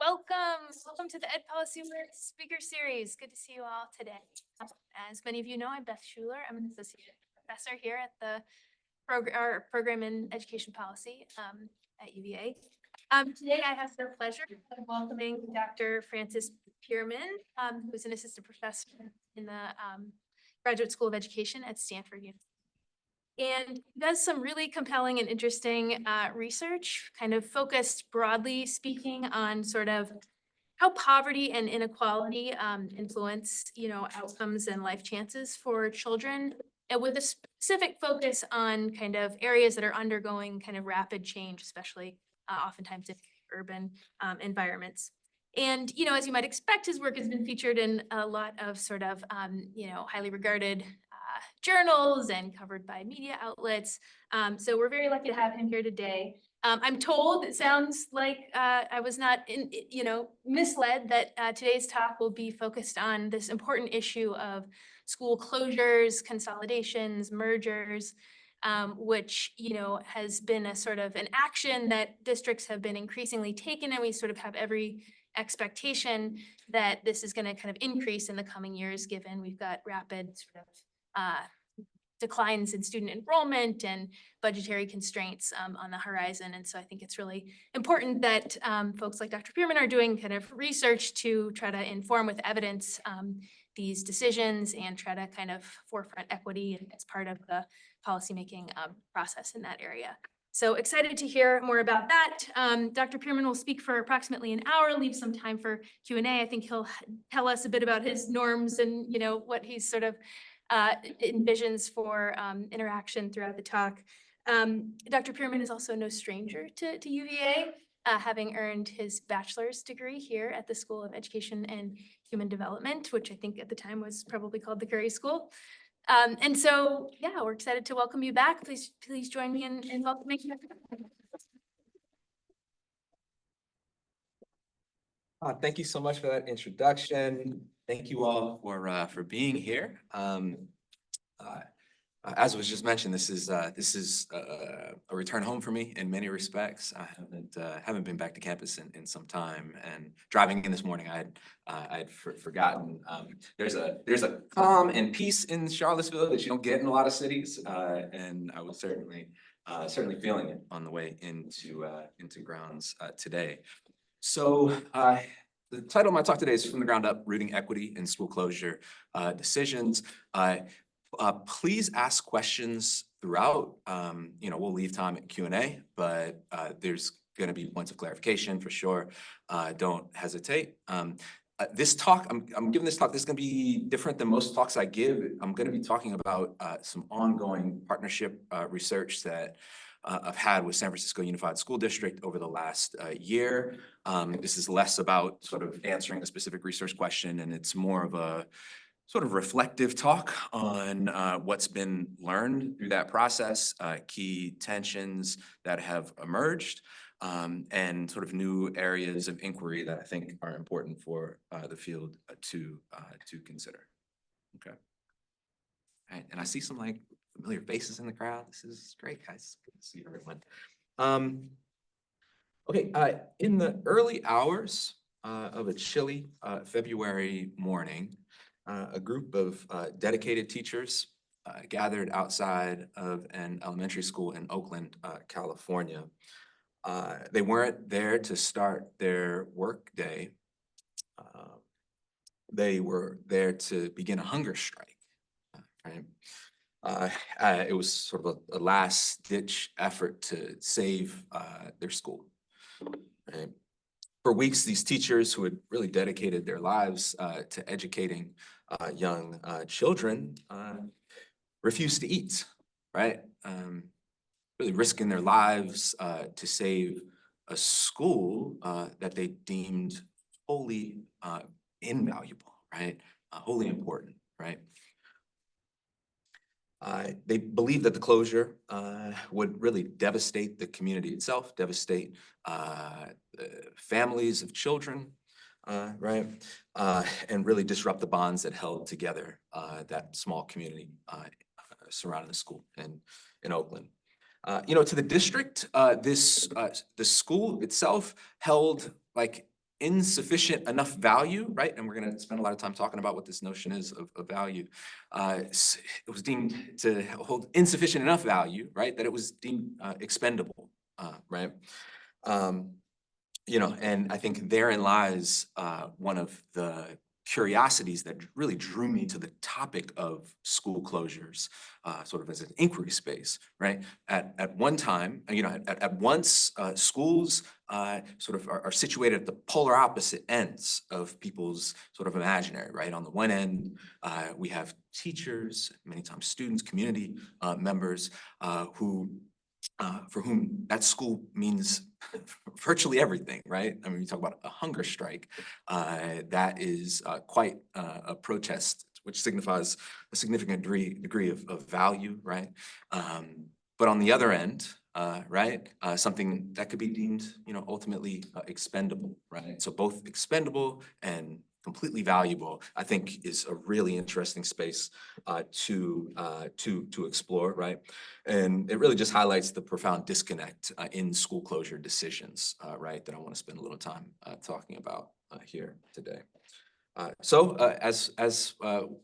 Welcome to the EdPolicyWorks speaker series. Good to see you all today. As many of you know, I'm Beth Schuler. I'm an associate professor here at the program in education policy at UVA. Today I have the pleasure of welcoming Dr. Francis Pearman, who is an assistant professor in the Graduate School of Education at Stanford University. And does some really compelling and interesting research, kind of focused broadly speaking on sort of how poverty and inequality influence, outcomes and life chances for children, and with a specific focus on kind of areas that are undergoing kind of rapid change, especially oftentimes in urban environments. And, as you might expect, his work has been featured in a lot of sort of, highly regarded journals and covered by media outlets. So we're very lucky to have him here today. I'm told, it sounds like I was not misled, that today's talk will be focused on this important issue of school closures, consolidations, mergers, which has been a sort of an action that districts have been increasingly taken, and we sort of have every expectation that this is going to kind of increase in the coming years, given we've got rapid sort of declines in student enrollment and budgetary constraints on the horizon. And so I think it's really important that folks like Dr. Pearman are doing kind of research to try to inform with evidence these decisions and try to kind of forefront equity as part of the policymaking process in that area. So excited to hear more about that. Dr. Pearman will speak for approximately an hour, leave some time for Q&A. I think he'll tell us a bit about his norms and what he's sort of envisions for interaction throughout the talk. Dr. Pearman is also no stranger to UVA, having earned his bachelor's degree here at the School of Education and Human Development, which I think at the time was probably called the Curry School. And so, yeah, we're excited to welcome you back. Please join me in welcoming you. Thank you so much for that introduction. Thank you all for being here. As was just mentioned, this is a return home for me in many respects. I haven't been back to campus in some time, and driving in this morning, I'd forgotten. There's a calm and peace in Charlottesville that you don't get in a lot of cities, and I was certainly feeling it on the way into grounds today. So the title of my talk today is From the Ground Up, Rooting Equity in School Closure Decisions. Please ask questions throughout. We'll leave time at Q&A, but there's going to be points of clarification for sure. Don't hesitate. This talk, I'm giving this talk, this is going to be different than most talks I give. I'm going to be talking about some ongoing partnership research that I've had with San Francisco Unified School District over the last year. This is less about sort of answering a specific research question, and it's more of a sort of reflective talk on what's been learned through that process, key tensions that have emerged, and sort of new areas of inquiry that I think are important for the field to consider. Okay. All right, and I see some familiar faces in the crowd. This is great, guys. Good to see everyone. Okay, in the early hours of a chilly February morning, a group of dedicated teachers gathered outside of an elementary school in Oakland, California. They weren't there to start their work day. They were there to begin a hunger strike. Right? It was sort of a last-ditch effort to save their school. Right? For weeks, these teachers who had really dedicated their lives to educating young children refused to eat, right? Really risking their lives to save a school that they deemed wholly invaluable, right? Wholly important, right? They believed that the closure would really devastate the community itself, devastate families of children, right? And really disrupt the bonds that held together that small community surrounding the school in Oakland. To the district, the school itself held insufficient enough value, right? And we're going to spend a lot of time talking about what this notion is of value. It was deemed to hold insufficient enough value, right? That it was deemed expendable, right? And I think therein lies one of the curiosities that really drew me to the topic of school closures, sort of as an inquiry space, right? At one time, at once, schools sort of are situated at the polar opposite ends of people's sort of imaginary, right? On the one end, we have teachers, many times students, community members who for whom that school means virtually everything, right? I mean, we talk about a hunger strike, that is quite a protest, which signifies a significant degree of value, right? But on the other end, right, something that could be deemed, ultimately expendable, right? So both expendable and completely valuable, I think, is a really interesting space to explore, right? And it really just highlights the profound disconnect in school closure decisions, right, that I want to spend a little time talking about here today. As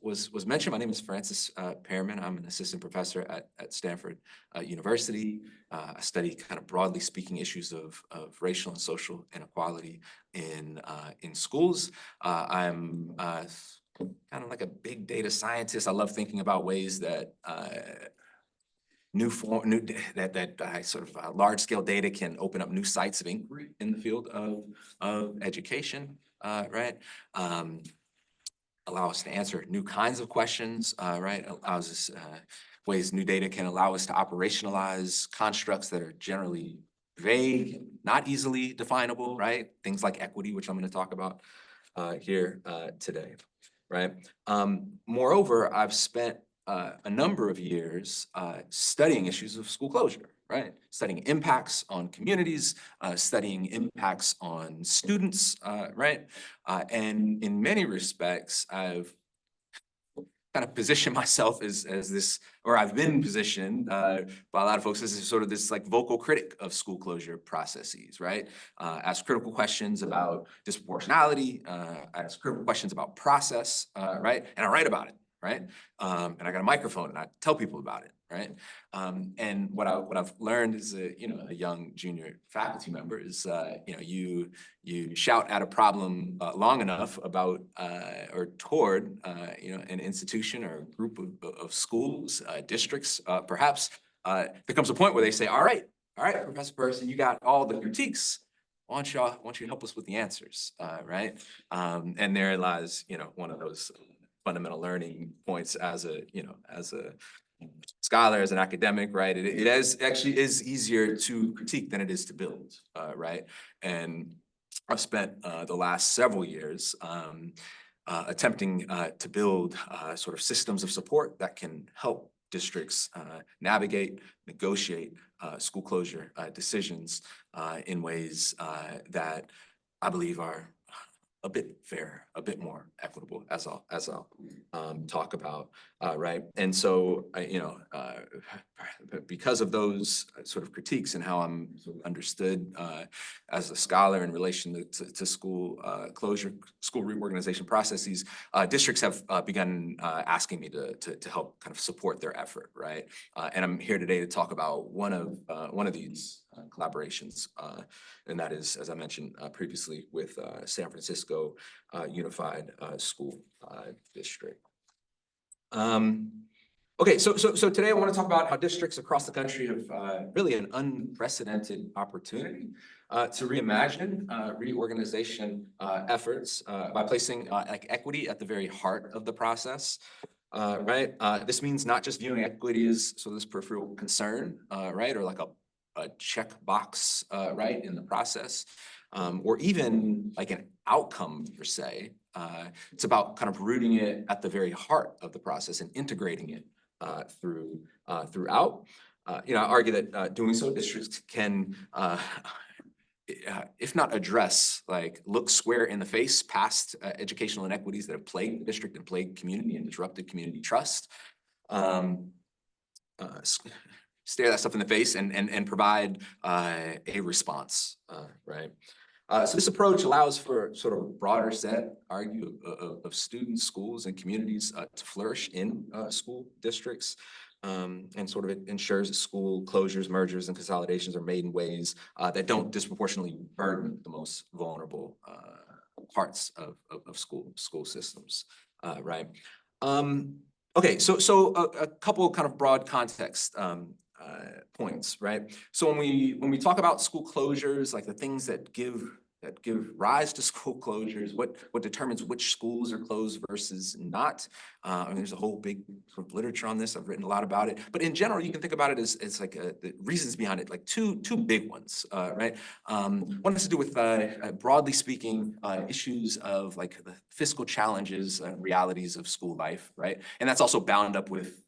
was mentioned, my name is Francis Pearman. I'm an assistant professor at Stanford University. I study kind of broadly speaking issues of racial and social inequality in schools. I'm kind of like a big data scientist. I love thinking about ways that large scale data can open up new sites of inquiry in the field of education, right? Allow us to answer new kinds of questions, right? Allows us ways new data can allow us to operationalize constructs that are generally vague, not easily definable, right? Things like equity, which I'm going to talk about here today, right? Moreover, I've spent a number of years studying issues of school closure, right? Studying impacts on communities, studying impacts on students, right? And in many respects, I've kind of positioned myself as this, or I've been positioned by a lot of folks as sort of this like vocal critic of school closure processes, right? Ask critical questions about disproportionality, ask critical questions about process, right? And I write about it, right? And I got a microphone and I tell people about it, right? And what I've learned as a young junior faculty member is you shout at a problem long enough about or toward an institution or a group of schools, districts, perhaps, there comes a point where they say, all right, Professor Person, you got all the critiques. Why don't you help us with the answers, right? And there lies, one of those fundamental learning points as a scholar, as an academic, right? It actually is easier to critique than it is to build, right? And I've spent the last several years attempting to build sort of systems of support that can help districts navigate, negotiate school closure decisions in ways that I believe are a bit fairer, a bit more equitable, as I'll talk about, right? And so, because of those sort of critiques and how I'm sort of understood as a scholar in relation to school closure, school reorganization processes, districts have begun asking me to help kind of support their effort, right? And I'm here today to talk about one of these collaborations, and that is, as I mentioned previously, with San Francisco Unified School District. Okay, so today I want to talk about how districts across the country have really an unprecedented opportunity to reimagine reorganization efforts by placing like equity at the very heart of the process. Right, this means not just viewing equity as sort of this peripheral concern, right, or like a checkbox, right, in the process, or even like an outcome per se. It's about kind of rooting it at the very heart of the process and integrating it throughout. I argue that doing so, districts can, if not address, like look square in the face past educational inequities that have plagued the district and plagued community and disrupted community trust. Stare that stuff in the face and provide a response, right? So this approach allows for sort of a broader set, of students, schools, and communities to flourish in school districts. And sort of it ensures that school closures, mergers, and consolidations are made in ways that don't disproportionately burden the most vulnerable parts of school systems, right? Okay, so a couple kind of broad context points, right? So when we talk about school closures, like the things that give rise to school closures, what determines which schools are closed versus not. And there's a whole big sort of literature on this. I've written a lot about it. But in general, you can think about it as like the reasons behind it, like two big ones, right? One has to do with, broadly speaking, issues of like the fiscal challenges and realities of school life, right? And that's also bound up with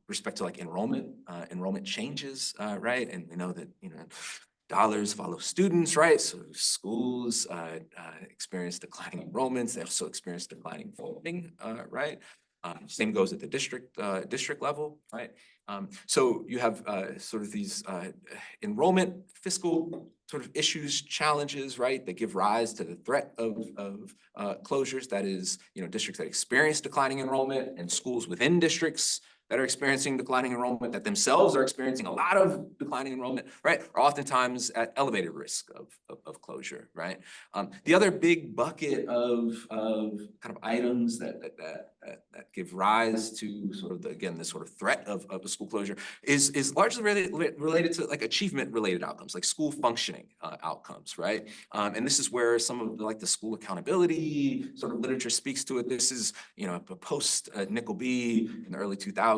respect to like enrollment changes, right? And we know that, dollars follow students, right? So schools experience declining enrollments. They also experience declining funding, right? Same goes at the district level, right? So you have sort of these enrollment fiscal sort of issues, challenges, right? That give rise to the threat of closures. That is, districts that experience declining enrollment and schools within districts that are experiencing declining enrollment, that themselves are experiencing a lot of declining enrollment, right, are oftentimes at elevated risk of closure, right? The other big bucket of kind of items that give rise to sort of the sort of threat of a school closure is largely related to like achievement related outcomes, like school functioning outcomes, right? And this is where some of the school accountability sort of literature speaks to it. This is, post Nickel-B in the early 2000s.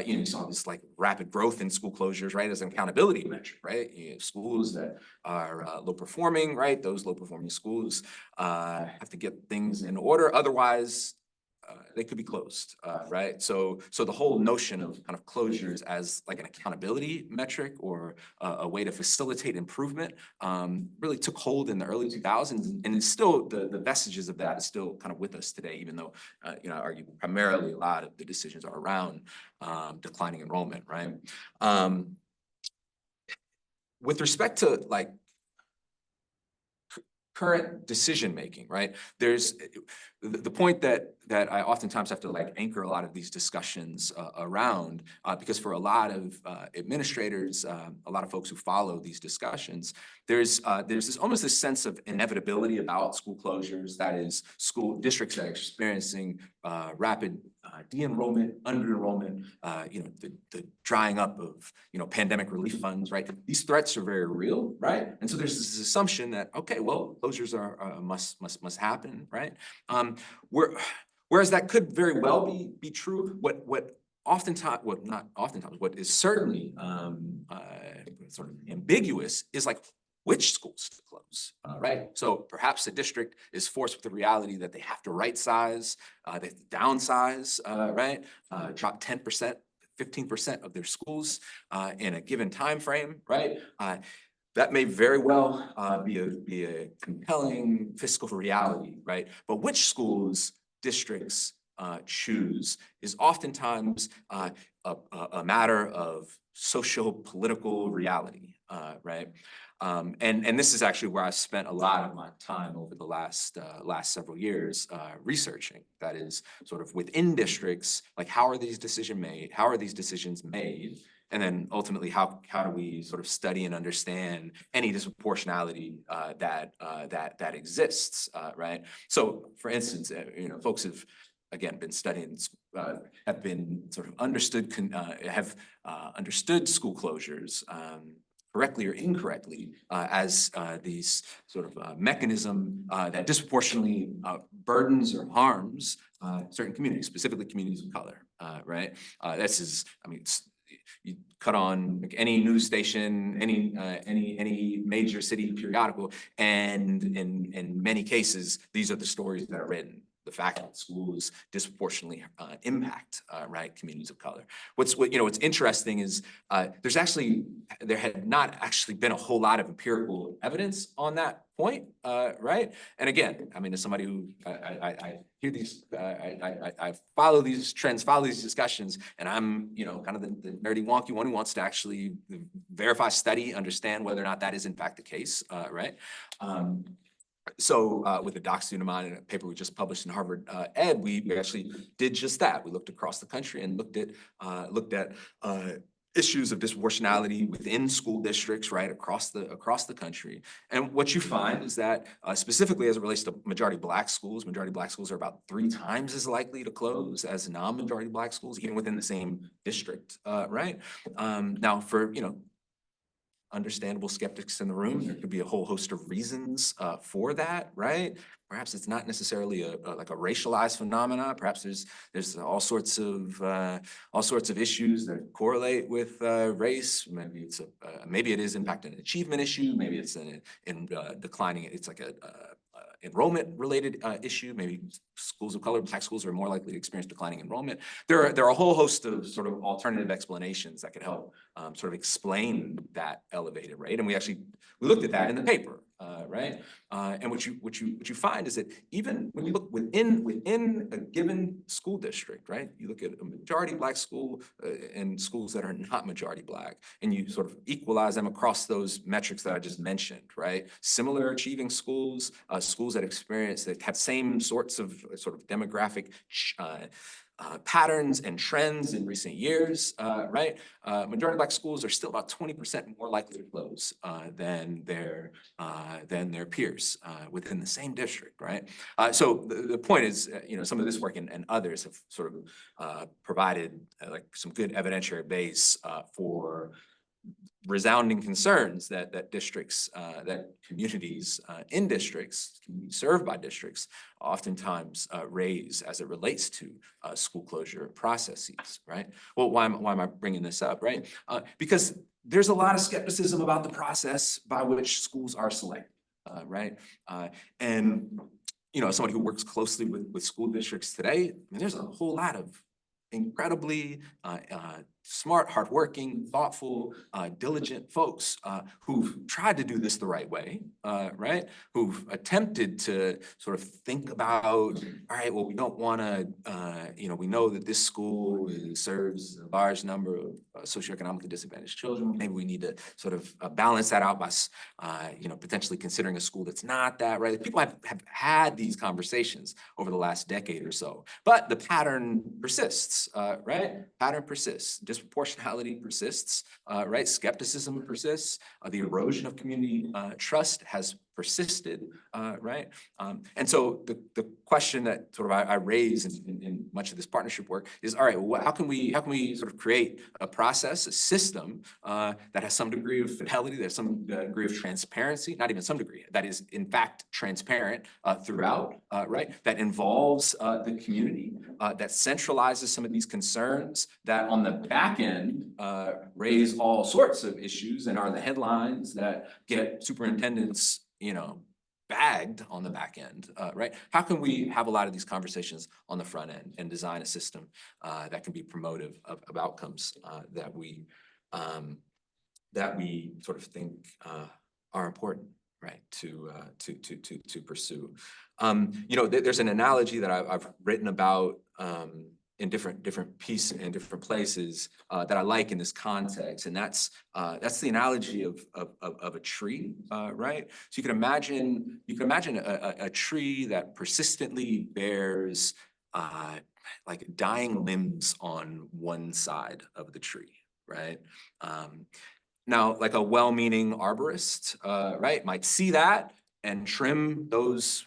You saw this like rapid growth in school closures, right, as an accountability metric, right? You have schools that are low performing, right? Those low performing schools have to get things in order. Otherwise, they could be closed, right? So the whole notion of kind of closures as like an accountability metric or a way to facilitate improvement really took hold in the early 2000s, and it's still the vestiges of that is still kind of with us today, even though I argue primarily a lot of the decisions are around declining enrollment, right? With respect to like current decision making, right? There's the point that I oftentimes have to like anchor a lot of these discussions around, because for a lot of administrators, a lot of folks who follow these discussions, there's almost this sense of inevitability about school closures. That is, school districts that are experiencing rapid de-enrollment, under-enrollment, the drying up of pandemic relief funds, right? These threats are very real, right? And so there's this assumption that, okay, well, closures are must happen, right? Whereas that could very well be true. What is certainly sort of ambiguous is like which schools to close, right? So perhaps a district is forced with the reality that they have to right size, they have to downsize, right? Drop 10%, 15% of their schools in a given time frame, right? That may very well be a compelling fiscal reality, right? But which schools districts choose is oftentimes a matter of socio-political reality, right? And this is actually where I spent a lot of my time over the last several years researching. That is sort of within districts, like how are these decisions made? And then ultimately, how do we sort of study and understand any disproportionality that exists, right? So, for instance, folks have again been studying, have been sort of understood school closures correctly or incorrectly as these sort of mechanism that disproportionately burdens or harms certain communities, specifically communities of color, right? This is, I mean, you cut on like any news station, any major city periodical, and in many cases, these are the stories that are written. the fact that schools disproportionately impact, right, communities of color. What's interesting is there had not actually been a whole lot of empirical evidence on that point, right? And again, I mean, as somebody who I hear these, I follow these trends, follow these discussions, and I'm, kind of the nerdy wonky one who wants to actually verify, study, understand whether or not that is in fact the case, right? So with a doc student of mine in a paper we just published in Harvard Ed, we actually did just that. We looked across the country and looked at issues of disproportionality within school districts, right, across the country. And what you find is that specifically as it relates to majority Black schools are about 3 times as likely to close as non-majority Black schools, even within the same district, right? Now for, understandable skeptics in the room, there could be a whole host of reasons for that, right? Perhaps it's not necessarily like a racialized phenomena. Perhaps there's all sorts of issues that correlate with race. Maybe it is in fact an achievement issue. Maybe it's in declining. It's like a enrollment related issue. Maybe schools of color, Black schools are more likely to experience declining enrollment. There are a whole host of sort of alternative explanations that could help sort of explain that elevated rate. And we looked at that in the paper, right? And what you find is that even when you look within a given school district, right? You look at a majority Black school and schools that are not majority Black, and you sort of equalize them across those metrics that I just mentioned, right? Similar achieving schools, schools that have same sorts of sort of demographic patterns and trends in recent years, right? Majority Black schools are still about 20% more likely to close than their peers within the same district, right? So the point is, some of this work and others have sort of provided like some good evidentiary base for resounding concerns that districts, that communities in districts, served by districts, oftentimes raise as it relates to school closure processes, right? Well, why am I bringing this up, right? Because there's a lot of skepticism about the process by which schools are selected, right? And somebody who works closely with school districts today, I mean, there's a whole lot of incredibly smart, hardworking, thoughtful, diligent folks who've tried to do this the right way, right? Who've attempted to sort of think about, all right, well, we don't want to, we know that this school serves a large number of socioeconomically disadvantaged children. Maybe we need to sort of balance that out by, potentially considering a school that's not that, right? People have had these conversations over the last decade or so, but the pattern persists, right? Pattern persists. Disproportionality persists, right? Skepticism persists. The erosion of community trust has persisted, right? And so the question that sort of I raise in much of this partnership work is, all right, well, how can we sort of create a process, a system that has some degree of fidelity, there's some degree of transparency, not even some degree, that is in fact transparent throughout, right? That involves the community, that centralizes some of these concerns that on the back end raise all sorts of issues and are the headlines that get superintendents bagged on the back end, right? How can we have a lot of these conversations on the front end and design a system that can be promotive of outcomes that we sort of think are important, right? To pursue. There's an analogy that I've written about in different pieces in different places that I like in this context, and that's the analogy of a tree, right? So you can imagine a tree that persistently bears like dying limbs on one side of the tree, right? Now, like a well-meaning arborist, right, might see that and trim those,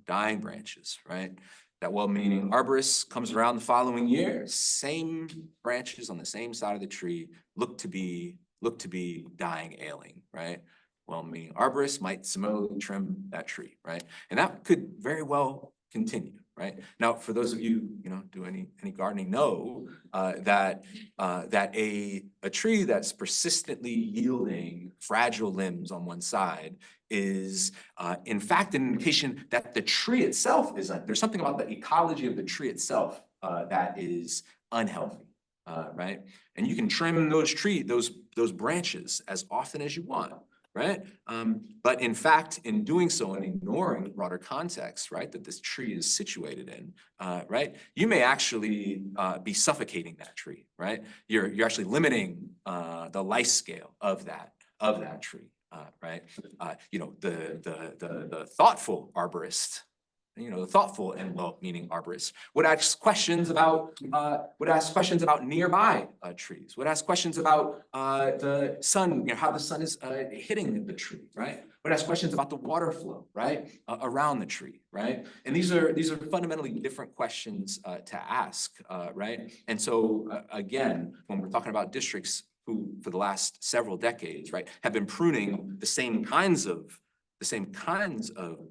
dying branches, right? That well-meaning arborist comes around the following year, same branches on the same side of the tree look to be dying, ailing, right? Well-meaning arborist might similarly trim that tree, right? And that could very well continue, right? Now, for those of you, do any gardening know that a tree that's persistently yielding fragile limbs on one side is in fact an indication that the tree itself there's something about the ecology of the tree itself that is unhealthy, right? And you can trim those branches as often as you want, right? But in fact, in doing so and ignoring the broader context, right, that this tree is situated in, right, you may actually be suffocating that tree, right? You're actually limiting the life scale of that tree, right? The thoughtful arborist, the thoughtful and well-meaning arborist would ask questions about nearby trees, would ask questions about the sun, how the sun is hitting the tree, right? Would ask questions about the water flow, right, around the tree, right? And these are fundamentally different questions to ask, right? And so again, when we're talking about districts who, for the last several decades, right, have been pruning the same kinds of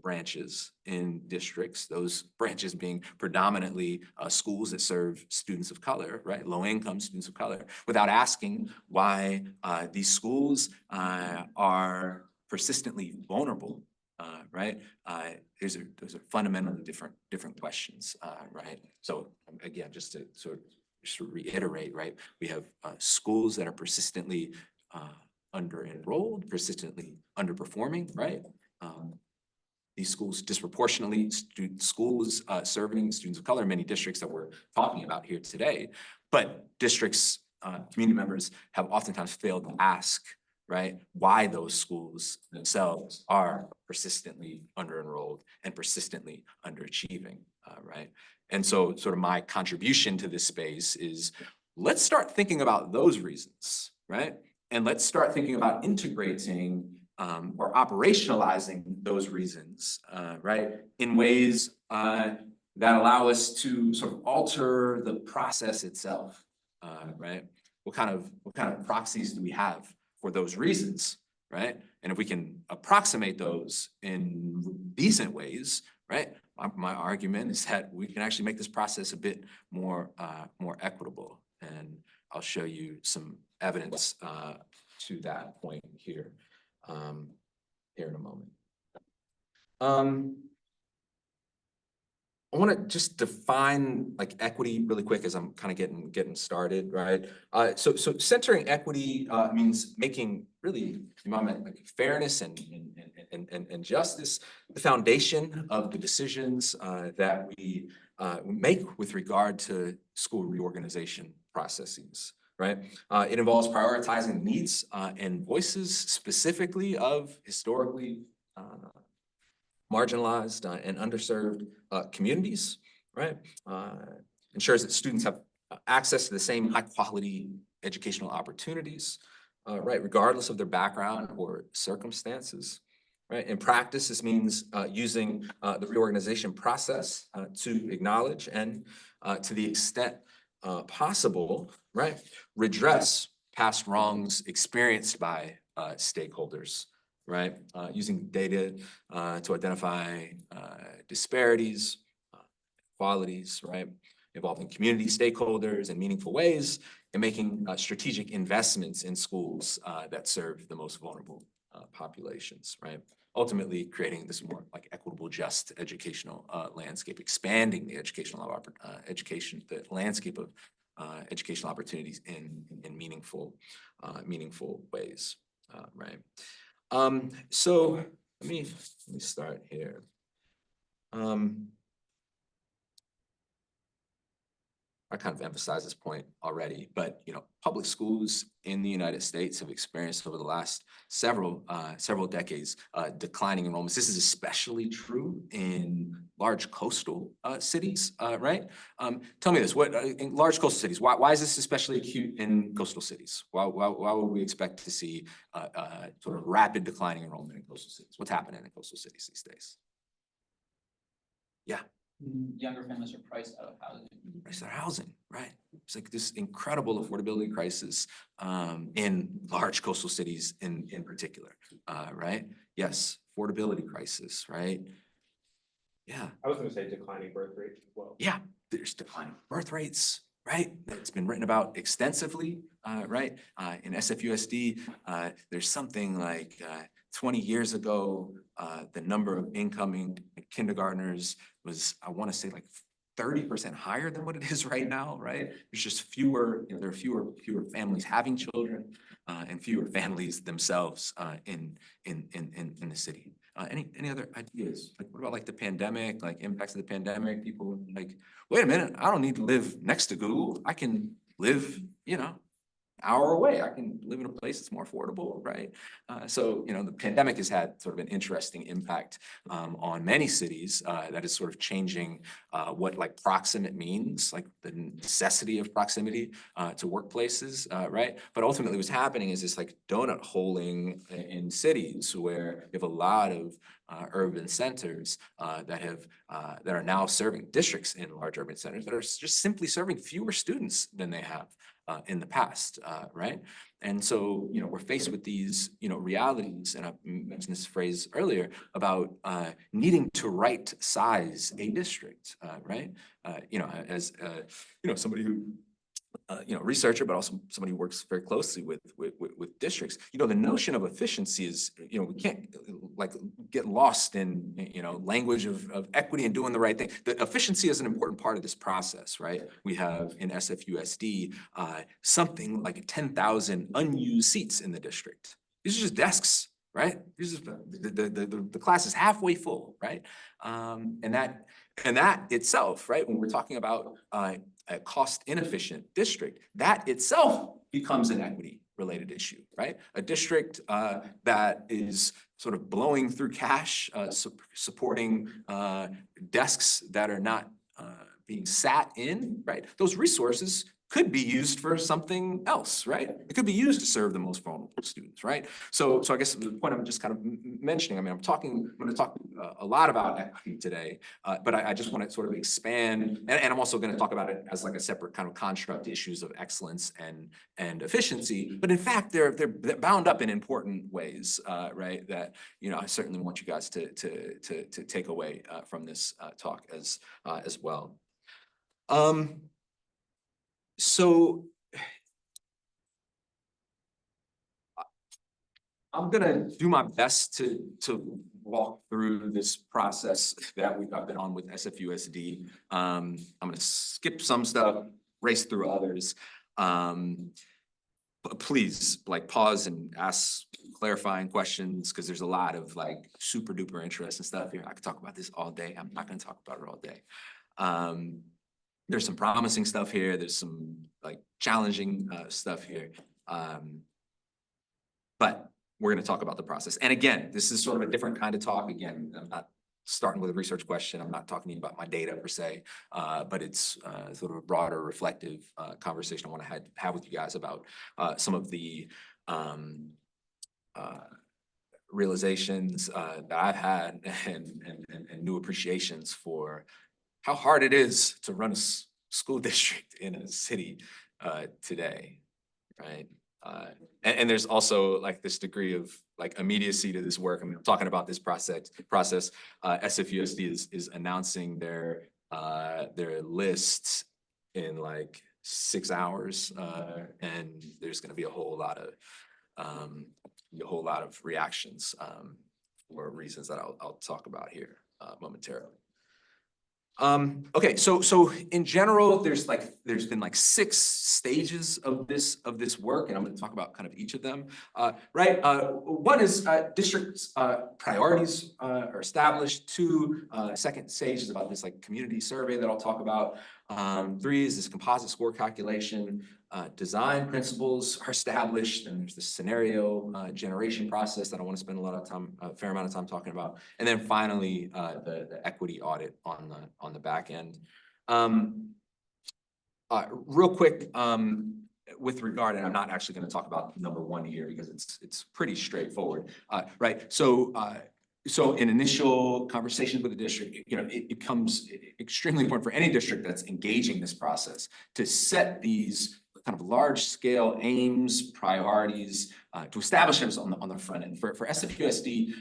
branches in districts, those branches being predominantly schools that serve students of color, right, low-income students of color, without asking why these schools are persistently vulnerable, right? Those are fundamentally different questions, right? So again, just to reiterate, right, we have schools that are persistently under-enrolled, persistently underperforming, right? These schools disproportionately, schools serving students of color in many districts that we're talking about here today, but districts, community members have oftentimes failed to ask, right, why those schools themselves are persistently under-enrolled and persistently underachieving, right? And so sort of my contribution to this space is, let's start thinking about those reasons, right? And let's start thinking about integrating or operationalizing those reasons, right, in ways that allow us to sort of alter the process itself, right? What kind of proxies do we have for those reasons, right? And if we can approximate those in decent ways, right? My argument is that we can actually make this process a bit more equitable, and I'll show you some evidence to that point here. Here in a moment. I want to just define like equity really quick as I'm kind of getting started, right? So centering equity means making really like fairness and justice the foundation of the decisions that we make with regard to school reorganization processes, right? It involves prioritizing needs and voices specifically of historically marginalized and underserved communities, right? Ensures that students have access to the same high quality educational opportunities, right, regardless of their background or circumstances, right? In practice, this means using the reorganization process to acknowledge and to the extent possible, right, redress past wrongs experienced by stakeholders, right? Using data to identify disparities, inequalities, right? Involving community stakeholders in meaningful ways, and making strategic investments in schools that serve the most vulnerable populations, right? Ultimately creating this more like equitable, just educational landscape, expanding the the landscape of educational opportunities in meaningful ways, right? So let me start here. I kind of emphasized this point already, but public schools in the United States have experienced over the last several decades declining enrollments. This is especially true in large coastal cities, right? Tell me this: what in large coastal cities? Why is this especially acute in coastal cities? Why would we expect to see sort of rapid declining enrollment in coastal cities? What's happening in coastal cities these days? Yeah. Younger families are priced out of housing. Priced out of housing, right? It's like this incredible affordability crisis in large coastal cities in particular, right? Yes, affordability crisis, right? Yeah. I was gonna say declining birth rates as well. Yeah, there's declining birth rates, right? It's been written about extensively, right? In SFUSD, there's something like 20 years ago, the number of incoming kindergartners was, I want to say, like 30% higher than what it is right now, right? There's just fewer, there are fewer families having children, and fewer families themselves in the city. Any other ideas? Like, what about like the pandemic, like impacts of the pandemic? People like, wait a minute, I don't need to live next to Google. I can live, hour away. I can live in a place that's more affordable, right? So, the pandemic has had sort of an interesting impact on many cities that is sort of changing what like proximate means, like the necessity of proximity to workplaces, right? But ultimately what's happening is this like donut holing in cities where you have a lot of urban centers that are now serving districts in large urban centers that are just simply serving fewer students than they have in the past, right? And so, we're faced with these, realities, and I mentioned this phrase earlier about needing to right size a district, right? As somebody who researcher, but also somebody who works very closely with districts. The notion of efficiency is, we can't like get lost in, language of equity and doing the right thing. The efficiency is an important part of this process, right? We have in SFUSD something like 10,000 unused seats in the district. These are just desks, right? These are the class is halfway full, right? And that itself, right? When we're talking about a cost inefficient district, that itself becomes an equity related issue, right? A district that is sort of blowing through cash, supporting desks that are not being sat in, right? Those resources could be used for something else, right? It could be used to serve the most vulnerable students, right? So I guess the point I'm just kind of mentioning, I mean, I'm going to talk a lot about equity today, but I just want to sort of expand, and I'm also going to talk about it as like a separate kind of construct, issues of excellence and efficiency. But in fact, they're bound up in important ways, right? That I certainly want you guys to take away from this talk as well. So I'm gonna do my best to walk through this process that I've been on with SFUSD. I'm gonna skip some stuff, race through others. But please like pause and ask clarifying questions because there's a lot of like super duper interesting stuff here. I could talk about this all day. I'm not gonna talk about it all day. There's some promising stuff here. There's some like challenging stuff here. But we're going to talk about the process. And again, this is sort of a different kind of talk. Again, I'm not starting with a research question. I'm not talking to you about my data per se, but it's sort of a broader reflective conversation I want to have with you guys about some of the realizations that I've had and new appreciations for how hard it is to run a school district in a city today, right? And there's also like this degree of like immediacy to this work. I mean, I'm talking about this process. SFUSD is announcing their list in like 6 hours, and there's going to be a whole lot of reactions for reasons that I'll talk about here momentarily. Okay, so in general, there's been like 6 stages of this work, and I'm going to talk about kind of each of them. Right, one is district's priorities are established. 2, second stage is about this like community survey that I'll talk about. 3 is this composite score calculation. Design principles are established, and there's the scenario generation process that I want to spend a fair amount of time talking about. And then finally, the equity audit on the back end. Real quick, with regard, and I'm not actually going to talk about number 1 here because it's pretty straightforward, right? So in initial conversations with the district, it becomes extremely important for any district that's engaging this process to set these kind of large scale aims, priorities, to establish them on the front end. For SFQSD,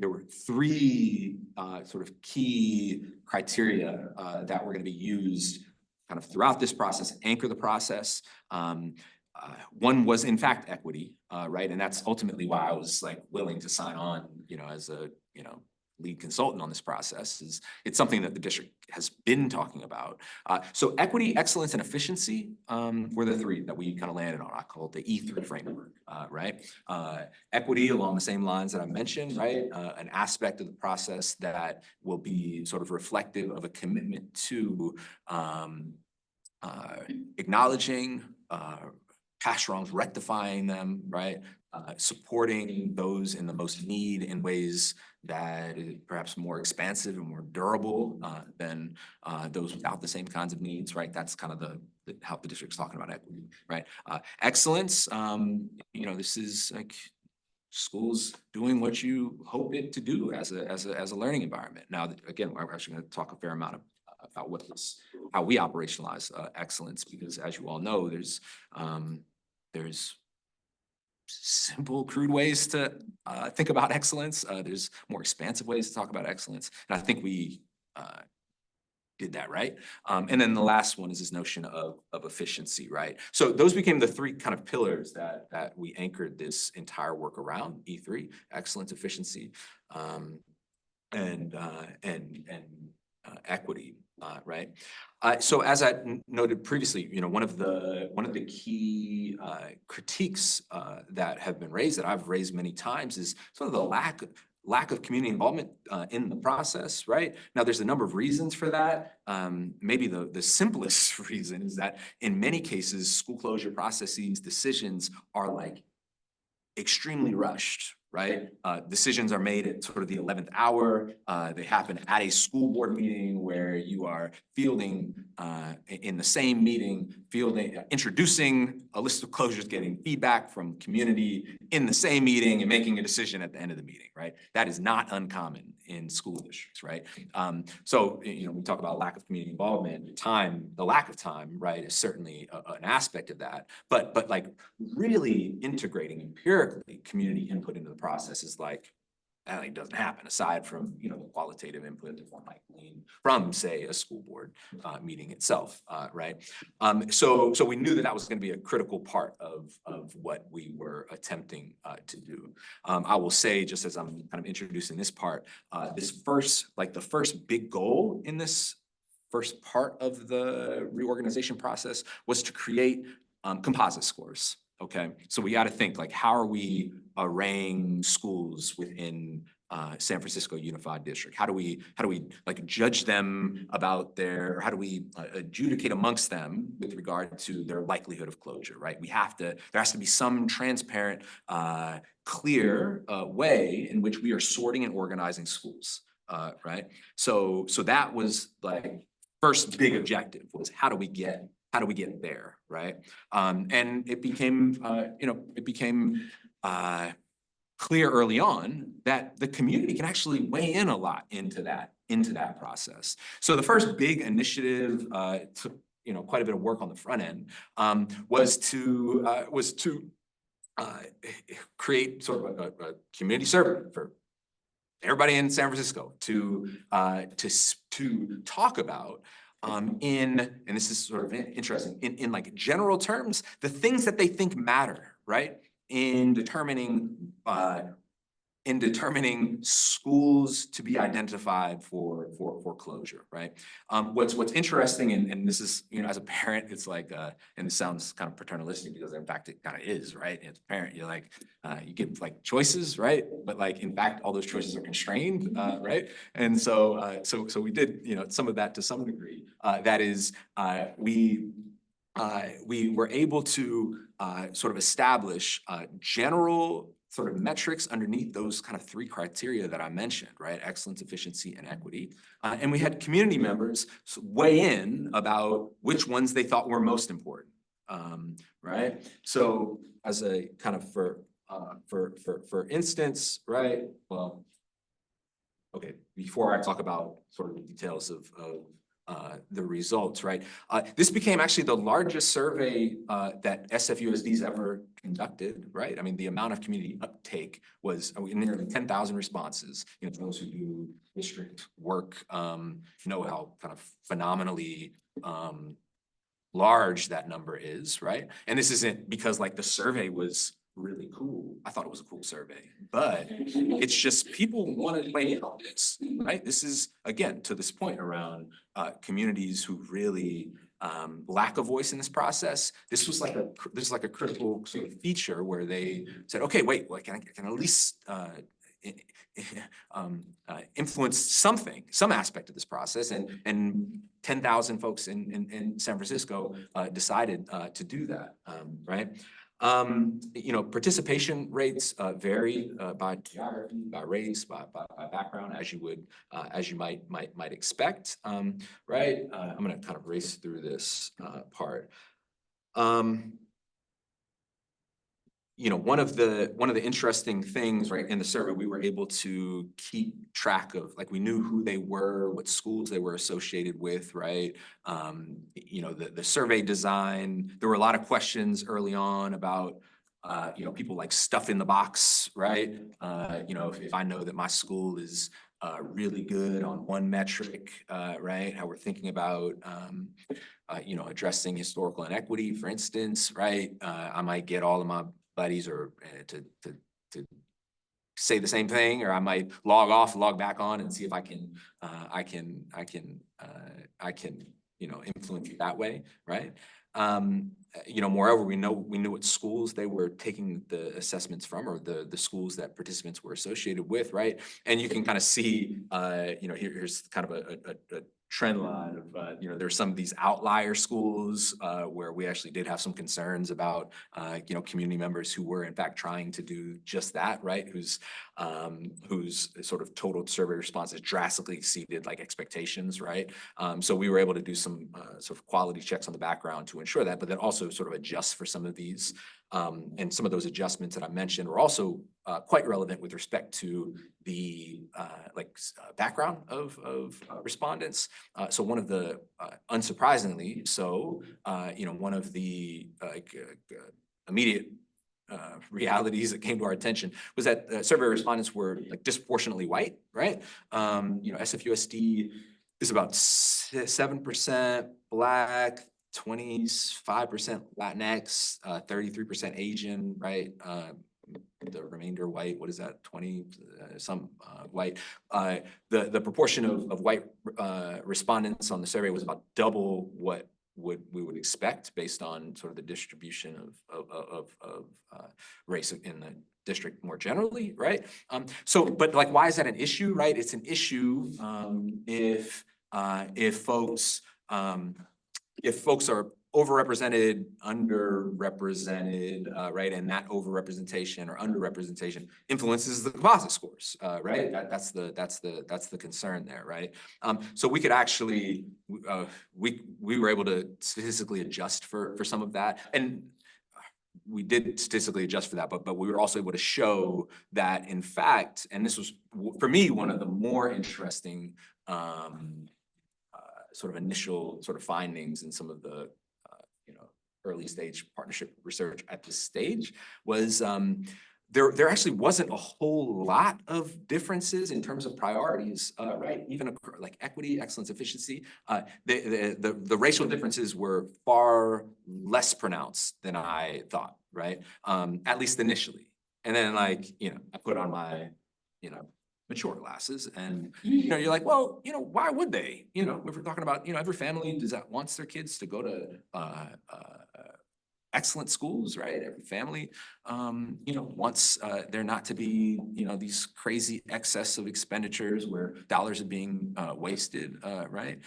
there were three sort of key criteria that were going to be used kind of throughout this process, anchor the process. One was in fact equity, right? And that's ultimately why I was like willing to sign on, as a, lead consultant on this process. It's something that the district has been talking about. So equity, excellence, and efficiency were the three that we kind of landed on. I call it the E3 framework, right? Equity along the same lines that I mentioned, right? An aspect of the process that will be sort of reflective of a commitment to acknowledging past wrongs, rectifying them, right? Supporting those in the most need in ways that is perhaps more expansive and more durable than those without the same kinds of needs, right? That's kind of how the district's talking about equity, right? Excellence, this is like schools doing what you hope it to do as a learning environment. Now, again, we're actually going to talk a fair amount about how we operationalize excellence, because as you all know, there's simple, crude ways to think about excellence. There's more expansive ways to talk about excellence. And I think we did that, right? And then the last one is this notion of efficiency, right? So those became the three kind of pillars that we anchored this entire work around: E3, excellence, efficiency, and equity. Right. So as I noted previously, one of the key critiques that have been raised, that I've raised many times, is sort of the lack of community involvement in the process, right? Now, there's a number of reasons for that. Maybe the simplest reason is that in many cases, school closure processes, decisions are like extremely rushed, right? Decisions are made at sort of the 11th hour. They happen at a school board meeting where you are fielding, in the same meeting, introducing a list of closures, getting feedback from community in the same meeting, and making a decision at the end of the meeting, right? That is not uncommon in school districts, right? So, we talk about lack of community involvement, the lack of time, right, is certainly an aspect of that. But like really integrating empirically community input into the process is like, that like doesn't happen aside from, the qualitative input that one might glean from, say, a school board meeting itself, right? So we knew that was going to be a critical part of what we were attempting to do. I will say, just as I'm kind of introducing this part, the first big goal in this first part of the reorganization process was to create composite scores. Okay, so we got to think like, how are we arraying schools within San Francisco Unified District? How do we like judge them about how do we adjudicate amongst them with regard to their likelihood of closure, right? There has to be some transparent, clear way in which we are sorting and organizing schools, right? So that was like first big objective, was how do we get there, right? And it became, clear early on that the community can actually weigh in a lot into that process. So the first big initiative took, quite a bit of work on the front end, was to create sort of a community survey for everybody in San Francisco to talk about, and this is sort of interesting, in like general terms, the things that they think matter, right? In determining schools to be identified for closure, right? What's interesting, and this is, as a parent, it's like, and it sounds kind of paternalistic, because in fact it kind of is, right? As a parent, you're like, you get like choices, right? But like, in fact, all those choices are constrained, right? And so we did, some of that to some degree. That is, we were able to sort of establish general sort of metrics underneath those kind of three criteria that I mentioned, right? Excellence, efficiency, and equity. And we had community members weigh in about which ones they thought were most important, right? So as a kind of for instance, right? Well, okay, before I talk about sort of the details of the results, right? This became actually the largest survey that SFUSD's ever conducted, right? I mean, the amount of community uptake was nearly 10,000 responses. You know, those who do district work know how kind of phenomenally large that number is, right? And this isn't because like the survey was really cool. I thought it was a cool survey, but it's just people want to weigh in on this, right? This is, again, to this point around communities who really lack a voice in this process. This was like a critical sort of feature where they said, okay, wait, like I can at least influence something, some aspect of this process, and 10,000 folks in San Francisco decided to do that, right? You know, participation rates vary by geography, by race, by background, as you would, as you might expect, right? I'm gonna kind of race through this part. You know, one of the interesting things, right, in the survey, we were able to keep track of, like, we knew who they were, what schools they were associated with, right? You know, the survey design, there were a lot of questions early on about, you know, people like stuff in the box, right? You know, if I know that my school is really good on one metric, right? How we're thinking about, you know, addressing historical inequity, for instance, right? I might get all of my buddies or to say the same thing, or I might log off, log back on, and see if I can, you know, influence you that way, right? You know, moreover, we knew what schools they were taking the assessments from, or the schools that participants were associated with, right? And you can kind of see, you know, here's kind of a trend line of, you know, there's some of these outlier schools where we actually did have some concerns about, you know, community members who were in fact trying to do just that, right? Whose sort of total survey responses drastically exceeded like expectations, right? So we were able to do some sort of quality checks on the background to ensure that, but then also sort of adjust for some of these. And some of those adjustments that I mentioned were also quite relevant with respect to the background of respondents. So one of the, unsurprisingly so, you know, one of the immediate realities that came to our attention was that survey respondents were like disproportionately white, right? You know, SFUSD is about 7% Black, 25% Latinx, 33% Asian, right? The remainder white, what is that, 20, some white. The proportion of white respondents on the survey was about double what we would expect based on sort of the distribution of race in the district more generally, right? So, but like, why is that an issue, right? It's an issue if folks are overrepresented, underrepresented, right? And that overrepresentation or underrepresentation influences the composite scores, right? That's the concern there, right? So we could actually, we were able to statistically adjust for some of that, and we did statistically adjust for that, but we were also able to show that, in fact, and this was for me one of the more interesting sort of initial sort of findings in some of the you know, early stage partnership research at this stage was there actually wasn't a whole lot of differences in terms of priorities, right? Even like equity, excellence, efficiency. The racial differences were far less pronounced than I thought, right? At least initially. And then, like, you know, I put on my, you know, mature glasses, and you know, you're like, well, you know, why would they? You know, if we're talking about, you know, every family wants their kids to go to excellent schools, right? Every family, you know, wants there not to be, you know, these crazy excess of expenditures where dollars are being wasted, right?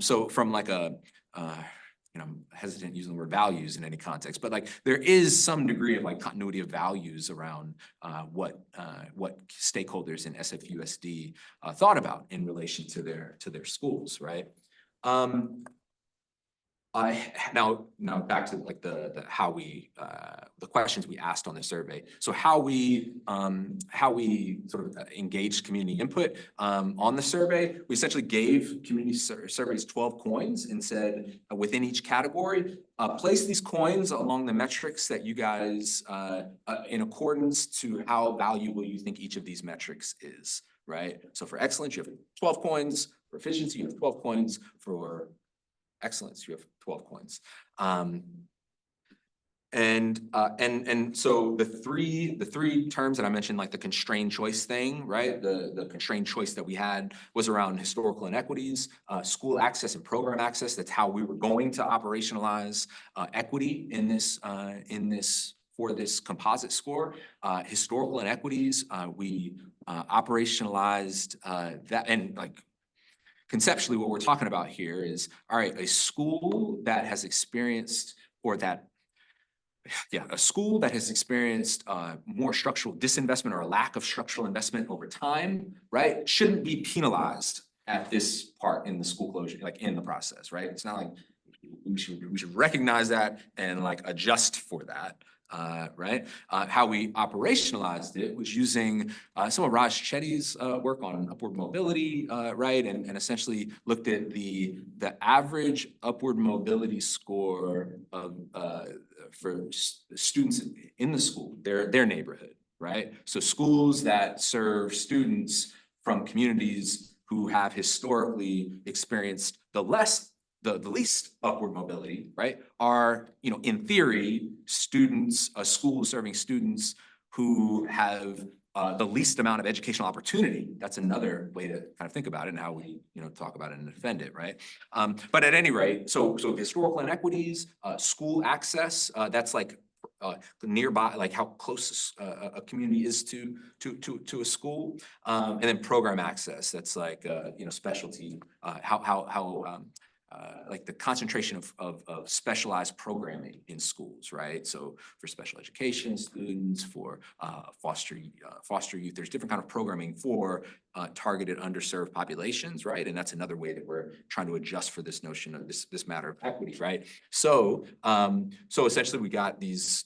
So from like a you know, I'm hesitant using the word values in any context, but like there is some degree of like continuity of values around what stakeholders in SFUSD thought about in relation to their schools, right? Now back to like the how we the questions we asked on the survey. So how we sort of engaged community input on the survey. We essentially gave community surveys 12 coins and said within each category, place these coins along the metrics that you guys in accordance to how valuable you think each of these metrics is, right? So for excellence, you have 12 coins. For efficiency, you have 12 coins. For excellence, you have 12 coins. And so the three terms that I mentioned, like the constrained choice thing, right? The constrained choice that we had was around historical inequities, school access and program access. That's how we were going to operationalize equity in this for this composite score. Historical inequities, we operationalized that, and like conceptually, what we're talking about here is, all right, a school that has experienced, a school that has experienced more structural disinvestment or a lack of structural investment over time, right, shouldn't be penalized at this part in the school closure, like in the process, right? It's not like we should recognize that and like adjust for that. Right? How we operationalized it was using some of Raj Chetty's work on upward mobility, right? And essentially looked at the average upward mobility score of for students in the school, their neighborhood, right? So schools that serve students from communities who have historically experienced the least upward mobility, right, are, in theory, students, schools serving students who have the least amount of educational opportunity. That's another way to kind of think about it and how we, talk about it and defend it, right? But at any rate, so historical inequities, school access, that's like nearby, like how close a community is to a school, and then program access. That's like specialty, like the concentration of specialized programming in schools, right? So for special education students, for foster youth, there's different kind of programming for targeted underserved populations, right? And that's another way that we're trying to adjust for this notion of this matter of equity, right? So essentially we got these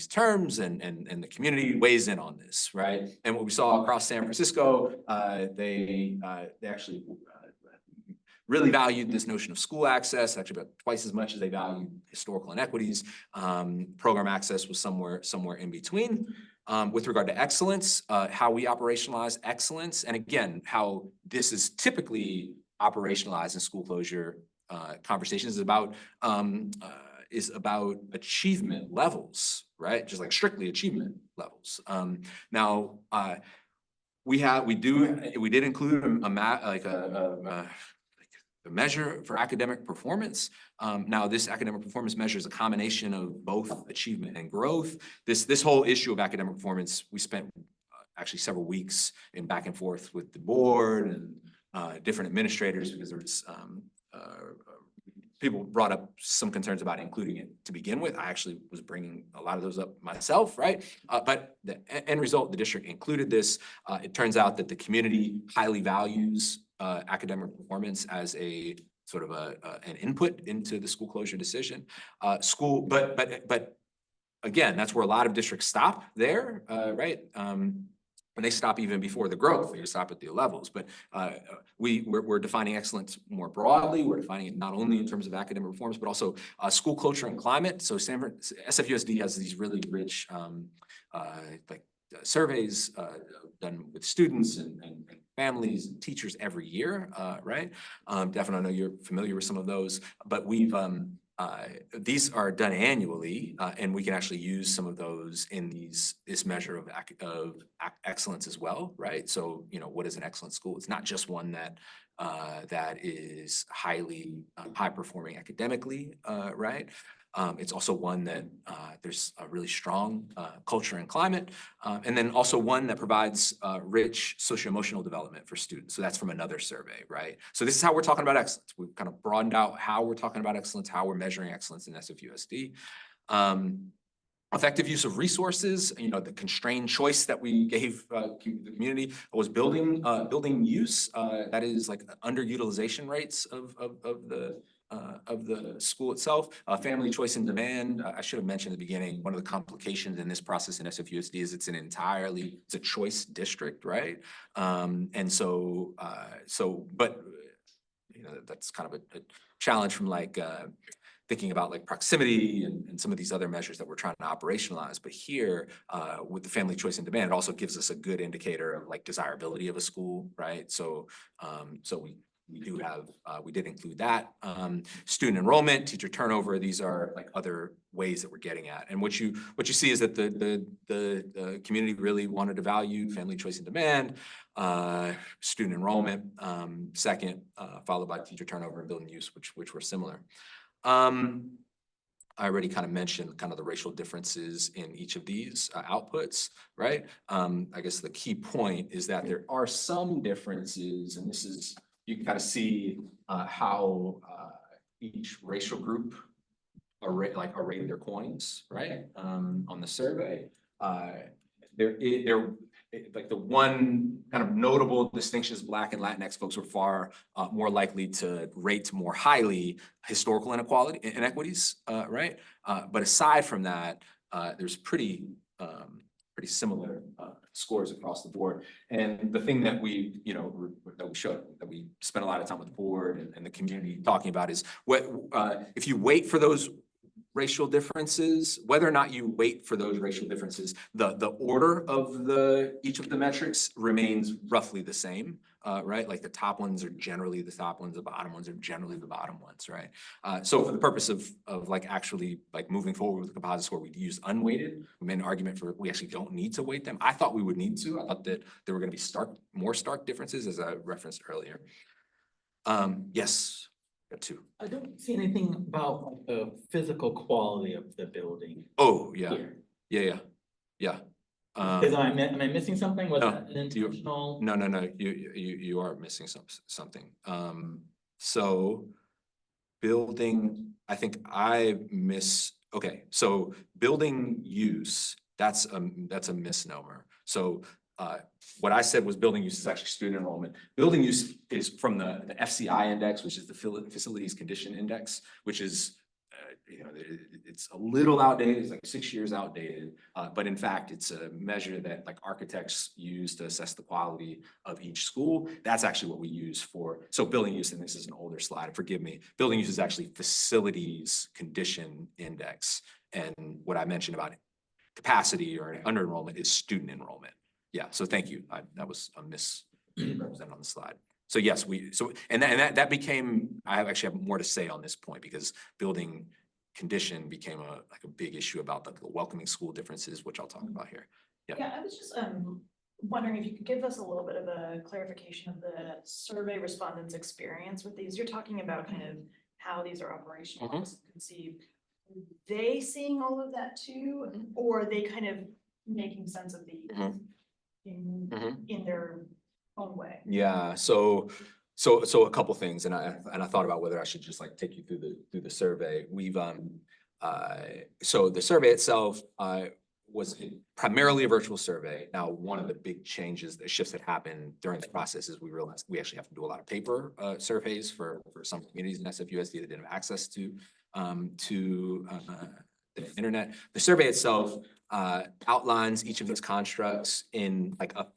terms and the community weighs in on this, right? And what we saw across San Francisco, they actually really valued this notion of school access, actually about twice as much as they valued historical inequities. Program access was somewhere in between. With regard to excellence, how we operationalize excellence, and again, how this is typically operationalized in school closure conversations is about achievement levels, right? Just like strictly achievement levels. Now, we did include a measure for academic performance. Now, this academic performance measure is a combination of both achievement and growth. This whole issue of academic performance, we spent actually several weeks in back and forth with the board and different administrators, because there was people brought up some concerns about including it to begin with. I actually was bringing a lot of those up myself, right? But the end result, the district included this. It turns out that the community highly values academic performance as a sort of an input into the school closure decision. But again, that's where a lot of districts stop there, right? And they stop even before the growth. They stop at the levels. But we're defining excellence more broadly. We're defining it not only in terms of academic performance, but also school culture and climate. So SFUSD has these really rich surveys done with students and families and teachers every year, right? Definitely, I know you're familiar with some of those, but these are done annually, and we can actually use some of those in this measure of excellence as well, right? So, what is an excellent school? It's not just one that is high performing academically, right? It's also one that there's a really strong culture and climate, and then also one that provides rich socio-emotional development for students. So that's from another survey, right? So this is how we're talking about excellence. We've kind of broadened out how we're talking about excellence, how we're measuring excellence in SFUSD. Effective use of resources, the constrained choice that we gave the community was building use. That is like underutilization rates of school itself. Family choice and demand, I should have mentioned at the beginning, one of the complications in this process in SFUSD is it's a choice district, right? And so, but you know, that's kind of a challenge from like, thinking about like proximity and some of these other measures that we're trying to operationalize. But here, with the family choice and demand, it also gives us a good indicator of like desirability of a school, right? So, we did include that. Student enrollment, teacher turnover, these are like other ways that we're getting at. And what you see is that the community really wanted to value family choice and demand, student enrollment, second, followed by teacher turnover and building use, which were similar. I already kind of mentioned kind of the racial differences in each of these outputs, right? I guess the key point is that there are some differences, and this is, you can kind of see how each racial group arrayed their coins, right? On the survey. Like the one kind of notable distinction is Black and Latinx folks were far more likely to rate more highly historical inequities, right? But aside from that, there's pretty similar scores across the board. And the thing that we spent a lot of time with the board and the community talking about is what if you wait for those racial differences, whether or not you wait for those racial differences, the order of each of the metrics remains roughly the same, right? Like the top ones are generally the top ones, the bottom ones are generally the bottom ones, right? So for the purpose of like actually like moving forward with the composite score, we use unweighted. We made an argument for we actually don't need to weight them. I thought we would need to. I thought that there were going to be more stark differences, as I referenced earlier. Yes. Two. I don't see anything about like, the physical quality of the building. Oh, yeah, here. yeah. Am I missing something? Was no, that an intentional? No, you are missing something. So building, I think okay, so building use, that's a misnomer. So what I said was building use is actually student enrollment. Building use is from the FCI index, which is the Facilities Condition Index, which is, it's a little outdated. It's like 6 years outdated. But in fact, it's a measure that like architects use to assess the quality of each school. That's actually what we use for. So building use, and this is an older slide, forgive me. Building use is actually Facilities Condition Index. And what I mentioned about capacity or under enrollment is student enrollment. Yeah, so thank you. That was a misrepresented on the slide. So yes, that became, I actually have more to say on this point because building condition became a big issue about the welcoming school differences, which I'll talk about here. Yeah, I was just wondering if you could give us a little bit of a clarification of the survey respondents' experience with these. You're talking about kind of how these are operationalized and conceived. Are they seeing all of that too, or are they kind of making sense of these in their own way? Yeah, so a couple things, and I thought about whether I should just like take you through the survey. We've so the survey itself was primarily a virtual survey. Now, one of the big changes, the shifts that happened during the process is we realized we actually have to do a lot of paper surveys for some communities in SFUSD that didn't have access to the internet. The survey itself outlines each of these constructs in like a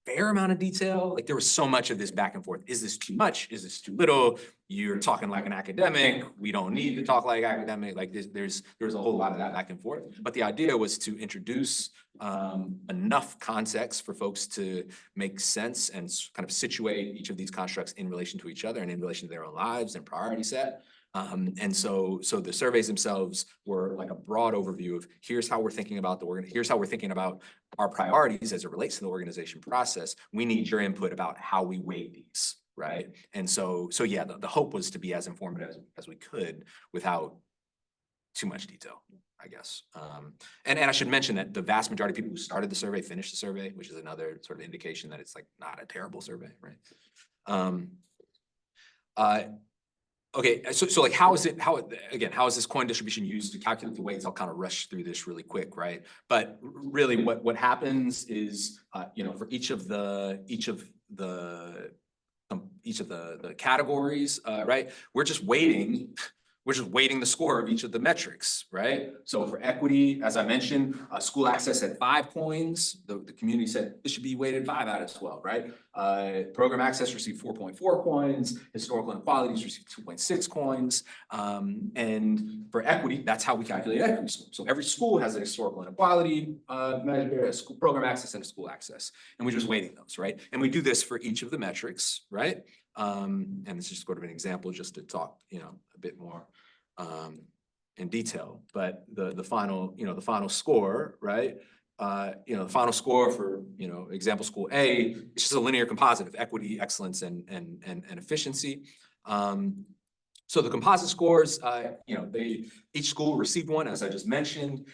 fair amount of detail. Like there was so much of this back and forth. Is this too much? Is this too little? You're talking like an academic. We don't need to talk like academic. Like there's a whole lot of that back and forth. But the idea was to introduce enough context for folks to make sense and kind of situate each of these constructs in relation to each other and in relation to their own lives and priority set. And so the surveys themselves were like a broad overview of here's how we're thinking about here's how we're thinking about our priorities as it relates to the organization process. We need your input about how we weight these, right? And so yeah, the hope was to be as informative as we could without too much detail, I guess. And I should mention that the vast majority of people who started the survey finished the survey, which is another sort of indication that it's like not a terrible survey, right? Okay, so like how is this coin distribution used to calculate the weights? I'll kind of rush through this really quick, right? But really what happens is, for each of the the categories, right? We're just weighting the score of each of the metrics, right? So for equity, as I mentioned, school access had 5 coins. The community said it should be weighted 5 out of 12, right? Program access received 4.4 coins. Historical inequalities received 2.6 coins. And for equity, that's how we calculate equity score. So every school has a historical inequality measure, a school program access, and a school access. And we're just weighting those, right? And we do this for each of the metrics, right? And this is just sort of an example just to talk, a bit more in detail. But the final, the final score, right? The final score for, example school A, it's just a linear composite of equity, excellence, and efficiency. So the composite scores, each school received one, as I just mentioned.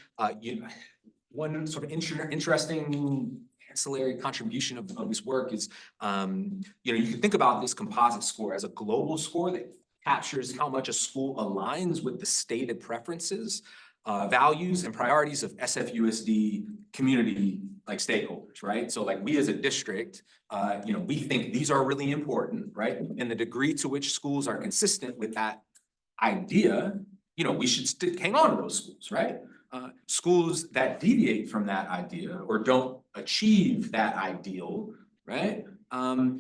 One sort of interesting ancillary contribution of this work is, you can think about this composite score as a global score that captures how much a school aligns with the stated preferences, values, and priorities of SFUSD community stakeholders, right? So we as a district, we think these are really important, right? And the degree to which schools are consistent with that idea, we should hang on to those schools, right? Schools that deviate from that idea or don't achieve that ideal, right,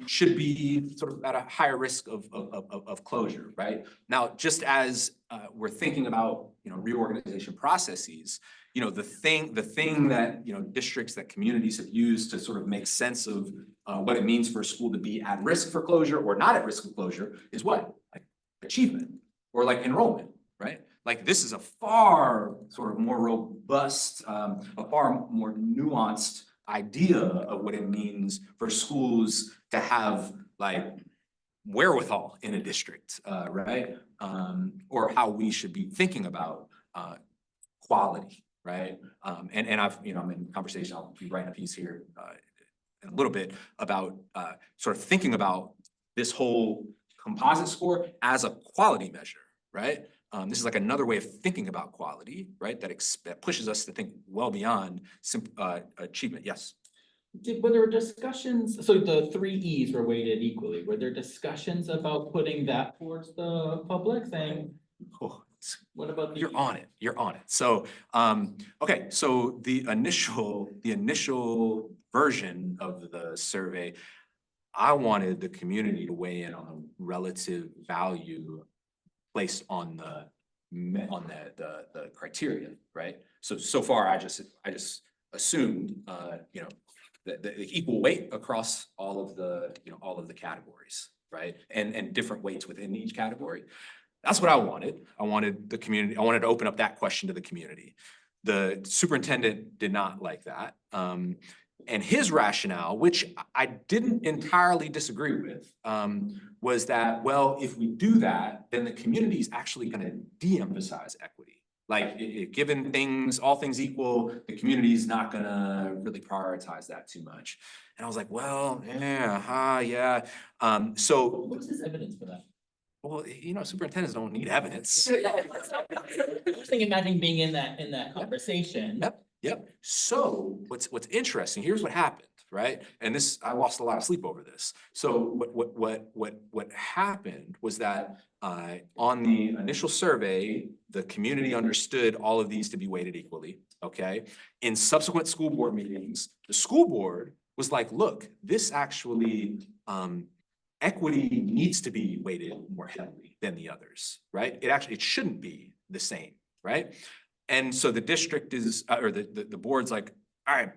should be sort of at a higher risk of closure, right? Now, just as we're thinking about reorganization processes, the thing that districts, that communities have used to sort of make sense of what it means for a school to be at risk for closure or not at risk of closure is what? Like achievement or enrollment, right? This is a far sort of more robust, a far more nuanced idea of what it means for schools to have wherewithal in a district, right? Or how we should be thinking about quality, right? And I'm in conversation, I'll be writing a piece here in a little bit about sort of thinking about this whole composite score as a quality measure, right? This is another way of thinking about quality, right? That pushes us to think well beyond achievement. Yes. Were there discussions, so the 3 E's were weighted equally, were there discussions about putting that towards the public saying, what about the? You're on it. So, okay, so the initial version of the survey, I wanted the community to weigh in on the relative value placed on the criteria, right? So far, I just assumed, the equal weight across all of the categories, right? And different weights within each category. That's what I wanted. I wanted to open up that question to the community. The superintendent did not like that. And his rationale, which I didn't entirely disagree with, was that, well, if we do that, then the community is actually going to de-emphasize equity. Given all things equal, the community is not going to really prioritize that too much. And I was like, well, yeah. So What's his evidence for that? Well, superintendents don't need evidence. Just imagine being in that conversation. Yep. So what's interesting, here's what happened, right? And this, I lost a lot of sleep over this. So what happened was that on the initial survey, the community understood all of these to be weighted equally, okay? In subsequent school board meetings, the school board was like, look, this actually, equity needs to be weighted more heavily than the others, right? It shouldn't be the same, right? And so the district is, or the board's like, all right,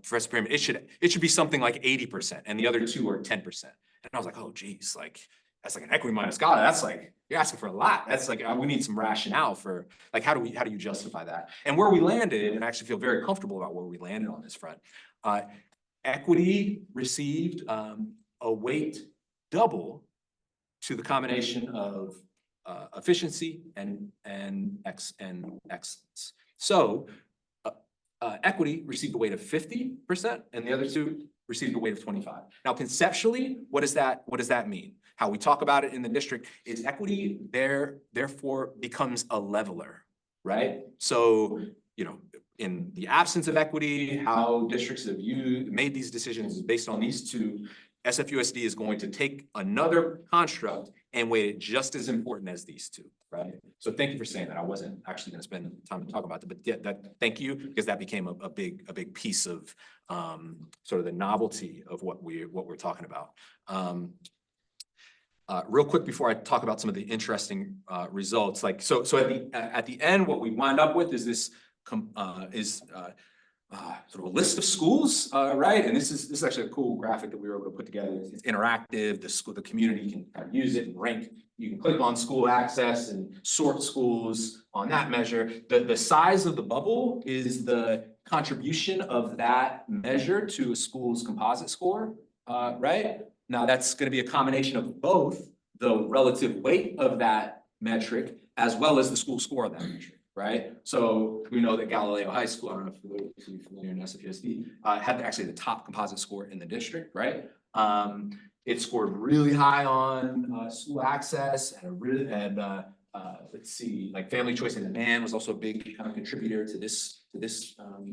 Professor Pearman, it should be something like 80%, and the other 2 are 10%. And I was like, oh geez, that's an equity minus scholar. That's you're asking for a lot. That's we need some rationale for how do you justify that? And where we landed, and I actually feel very comfortable about where we landed on this front. Equity received a weight double to the combination of efficiency and excellence. So equity received a weight of 50%, and the other 2 received a weight of 25. Now, conceptually, what does that mean? How we talk about it in the district is equity therefore becomes a leveler, right? So, in the absence of equity, how districts have made these decisions is based on these 2 SFUSD is going to take another construct and weight it just as important as these two, right? So thank you for saying that. I wasn't actually gonna spend time to talk about that, but yeah, thank you, because that became a big piece of sort of the novelty of what we're talking about. Real quick before I talk about some of the interesting results, like so at the end, what we wind up with is this sort of a list of schools, right? And this is actually a cool graphic that we were able to put together. It's interactive. The community can kind of use it and rank. You can click on school access and sort schools on that measure. The size of the bubble is the contribution of that measure to a school's composite score, right? Now that's going to be a combination of both the relative weight of that metric as well as the school score of that metric. Right? So we know that Galileo High School, I don't know if you're familiar in SFUSD, had actually the top composite score in the district, right? It scored really high on school access and let's see, like family choice and demand was also a big kind of contributor to this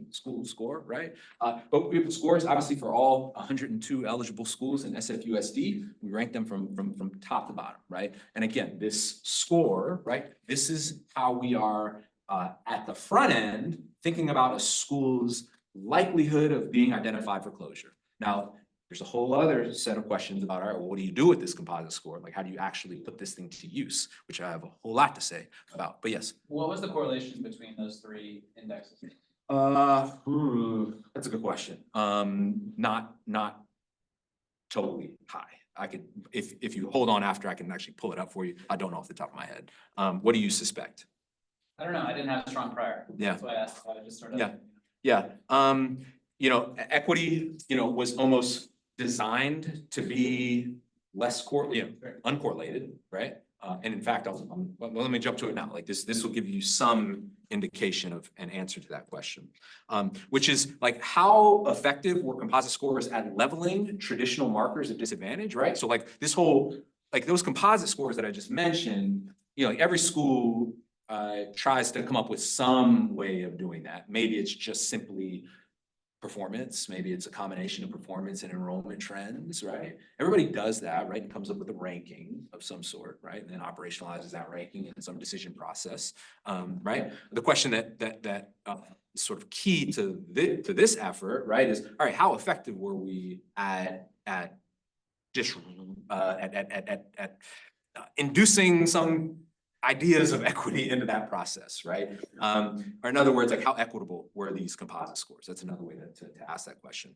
school score, right? But we have scores obviously for all 102 eligible schools in SFUSD. We rank them from top to bottom, right? And again, this score, right? This is how we are at the front end, thinking about a school's likelihood of being identified for closure. Now, there's a whole other set of questions about, all right, well, what do you do with this composite score? Like, how do you actually put this thing to use? Which I have a whole lot to say about, but yes. What was the correlation between those three indexes? That's a good question. Not totally high. I could, if you hold on after, I can actually pull it up for you. I don't know off the top of my head. What do you suspect? I don't know. I didn't have a strong prior. Yeah. That's why I asked. I just started. Yeah. Yeah. You know, equity, you know, was almost designed to be less uncorrelated, right? And in fact, well, let me jump to it now. Like this will give you some indication of an answer to that question, which is like how effective were composite scores at leveling traditional markers of disadvantage, right? So like this whole, like those composite scores that I just mentioned, you know, like every school tries to come up with some way of doing that. Maybe it's just simply performance, maybe it's a combination of performance and enrollment trends, right? Everybody does that, right? And comes up with a ranking of some sort, right? And then operationalizes that ranking in some decision process, right? The question that is sort of key to this effort, right, is all right, how effective were we at inducing some ideas of equity into that process, right? Or in other words, like how equitable were these composite scores? That's another way to ask that question.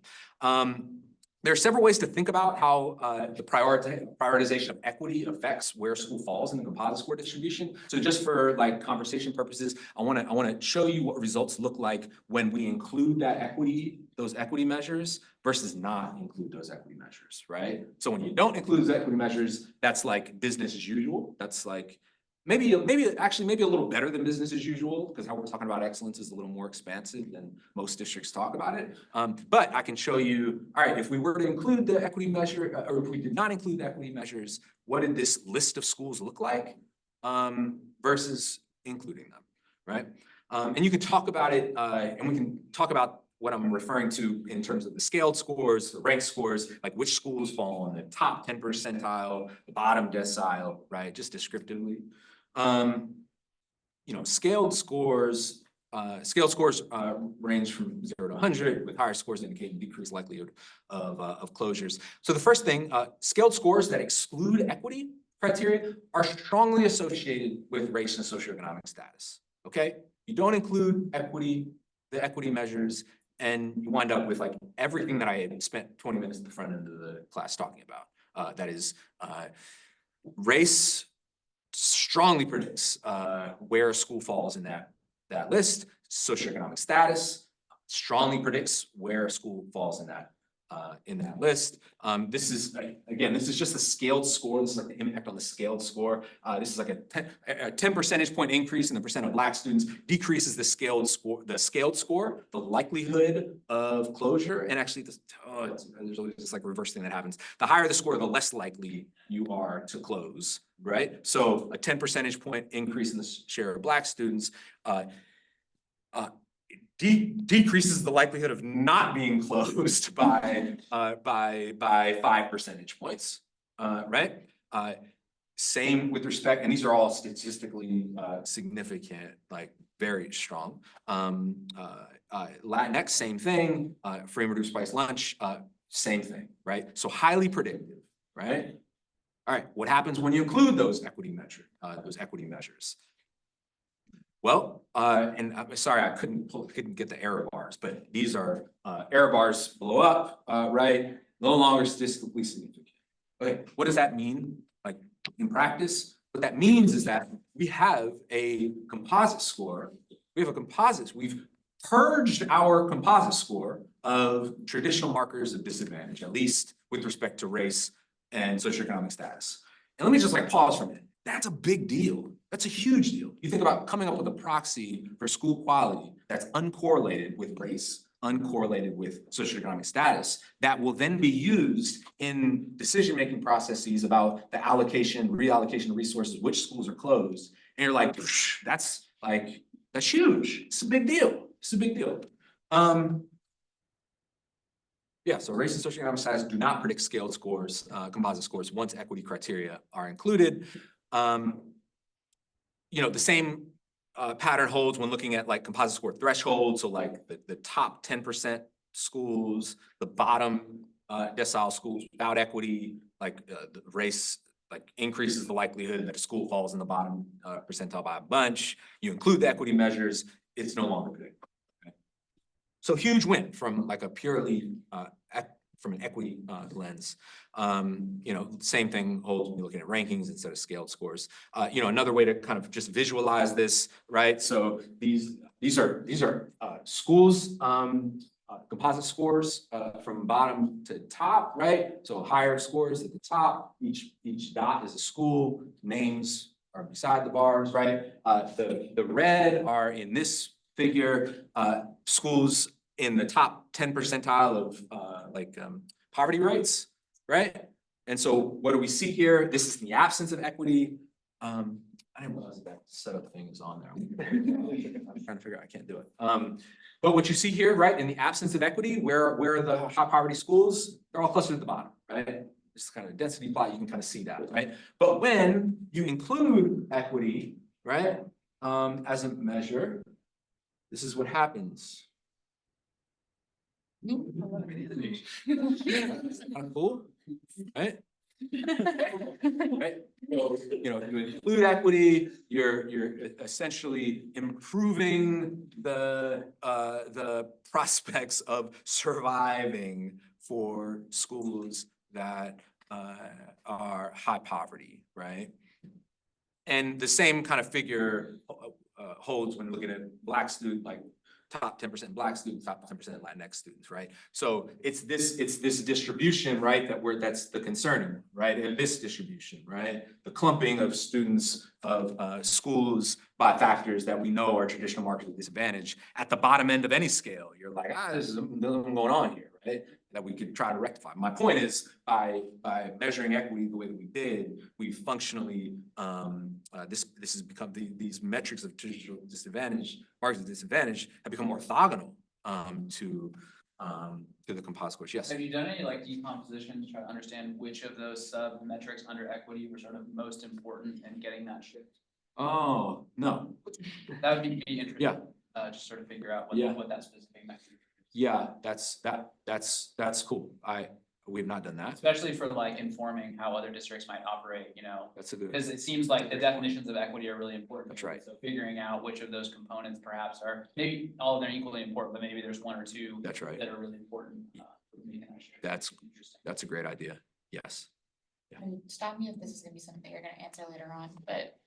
There are several ways to think about how the prioritization of equity affects where school falls in the composite score distribution. So just for like conversation purposes, I want to show you what results look like when we include that equity, those equity measures versus not include those equity measures, right? So when you don't include those equity measures, that's like business as usual. That's like maybe a little better than business as usual, because how we're talking about excellence is a little more expansive than most districts talk about it. But I can show you, all right, if we were to include the equity measure, or if we did not include the equity measures, what did this list of schools look like versus including them, right? And you can talk about it, and we can talk about what I'm referring to in terms of the scaled scores, the ranked scores, like which schools fall in the top 10 percentile, the bottom decile, right? Just descriptively. You know, scaled scores range from 0 to 100, with higher scores indicating decreased likelihood of closures. So the first thing, scaled scores that exclude equity criteria are strongly associated with race and socioeconomic status. Okay, you don't include the equity measures, and you wind up with like everything that I had spent 20 minutes at the front end of the class talking about. That is, race strongly predicts where a school falls in that list. Socioeconomic status strongly predicts where a school falls in that list. This is just a scaled score. This is like the impact on the scaled score. This is like a 10 percentage point increase in the percent of Black students decreases the scaled score, the likelihood of closure. And actually there's always this like reverse thing that happens. The higher the score, the less likely you are to close, right? So a 10 percentage point increase in the share of Black students decreases the likelihood of not being closed by 5 percentage points, right? Same with respect, and these are all statistically significant, like very strong. Latinx, same thing. Free and reduced price lunch, same thing, right? So highly predictive, right? All right, what happens when you include those equity measures? Well, and I'm sorry, I couldn't get the error bars, but these are error bars blow up, right? No longer statistically significant. Okay, what does that mean? Like in practice, what that means is that we have a composite score. We've purged our composite score of traditional markers of disadvantage, at least with respect to race and socioeconomic status. And let me just like pause for a minute. That's a big deal. That's a huge deal. You think about coming up with a proxy for school quality that's uncorrelated with race, uncorrelated with socioeconomic status, that will then be used in decision-making processes about the allocation, reallocation of resources, which schools are closed. And you're like, that's huge. It's a big deal. It's a big deal. Yeah, so race and socioeconomic status do not predict scaled scores, composite scores, once equity criteria are included. You know, the same pattern holds when looking at like composite score thresholds. So like the top 10% schools, the bottom decile schools without equity, like the race like increases the likelihood that a school falls in the bottom percentile by a bunch. You include the equity measures, it's no longer predictable. Okay? So huge win from like a purely from an equity lens. You know, same thing holds when you're looking at rankings instead of scaled scores. You know, another way to kind of just visualize this, right? So these are schools composite scores from bottom to top, right? So higher scores at the top. Each dot is a school. Names are beside the bars, right? The red are in this figure schools in the top 10 percentile of poverty rates, right? And so what do we see here? This is the absence of equity. I didn't realize that setup thing is on there. I'm trying to figure out, I can't do it. But what you see here, right, in the absence of equity, where are the high poverty schools? They're all closer to the bottom, right? This is kind of a density plot, you can kind of see that, right? But when you include equity, right, as a measure, this is what happens. Kind of cool, right? Right? So, you know, if you include equity, you're essentially improving the prospects of surviving for schools that are high poverty, right? And the same kind of figure holds when looking at Black student, like top 10% Black students, top 10% Latinx students, right? So it's this distribution, right, that's the concerning, right? And this distribution, right? The clumping of students of schools by factors that we know are traditional markers of disadvantage at the bottom end of any scale. You're like, there's something going on here, right? That we could try to rectify. My point is, by measuring equity the way that we did, we functionally this has become these metrics of traditional disadvantage, markers of disadvantage, have become orthogonal to the composite scores. Yes. Have you done any like decomposition to try to understand which of those sub metrics under equity were sort of most important in getting that shift? Oh, no. That would be interesting. Yeah. Just sort of figure out Yeah. what that specific metric is. Yeah, that's cool. We've not done that. Especially for like informing how other districts might operate, you know, That's a good. because it seems like the definitions of equity are really important. That's right. So figuring out which of those components perhaps are, maybe all of them are equally important, but maybe there's one or two That's right. that are really important. For me. That's Interesting. That's a great idea. Yes. And stop me if this is gonna be something you're gonna answer later on, but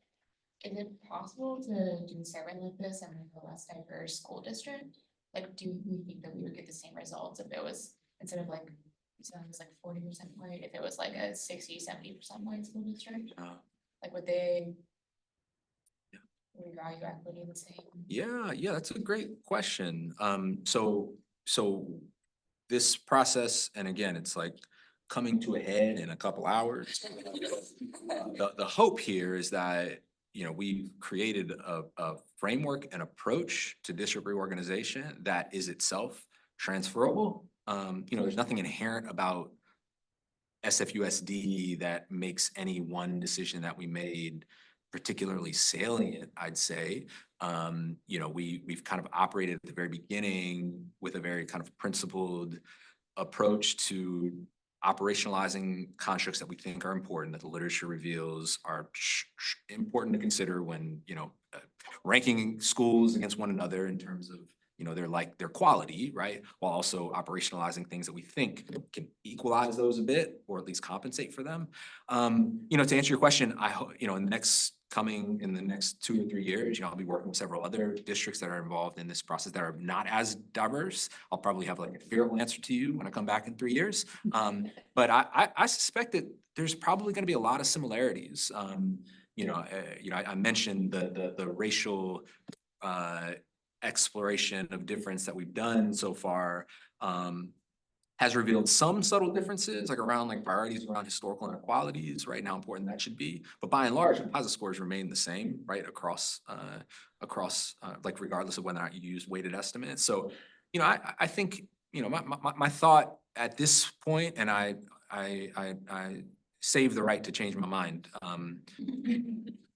is it possible to do a survey like this in like a less diverse school district? Like, do we think that we would get the same results if it was, instead of like, it was like 40% white, if it was like a 60-70% white school district? Like, would they value equity the same? Yeah, that's a great question. So this process, and again, it's like coming to a head in a couple hours. The hope here is that we've created a framework and approach to district reorganization that is itself transferable. There's nothing inherent about SFUSD that makes any one decision that we made particularly salient, I'd say. We've kind of operated at the very beginning with a very kind of principled approach to operationalizing constructs that we think are important, that the literature reveals are important to consider when, ranking schools against one another in terms of, their quality, right? While also operationalizing things that we think can equalize those a bit, or at least compensate for them. To answer your question, I hope, in the next 2 or 3 years, I'll be working with several other districts that are involved in this process that are not as diverse. I'll probably have like a fearful answer to you when I come back in 3 years. But I suspect that there's probably going to be a lot of similarities. I mentioned the racial exploration of difference that we've done so far has revealed some subtle differences, like around priorities around historical inequalities, right? How important that should be. But by and large, composite scores remain the same, right? Across regardless of whether or not you use weighted estimates. So, I think, my thought at this point, and I save the right to change my mind,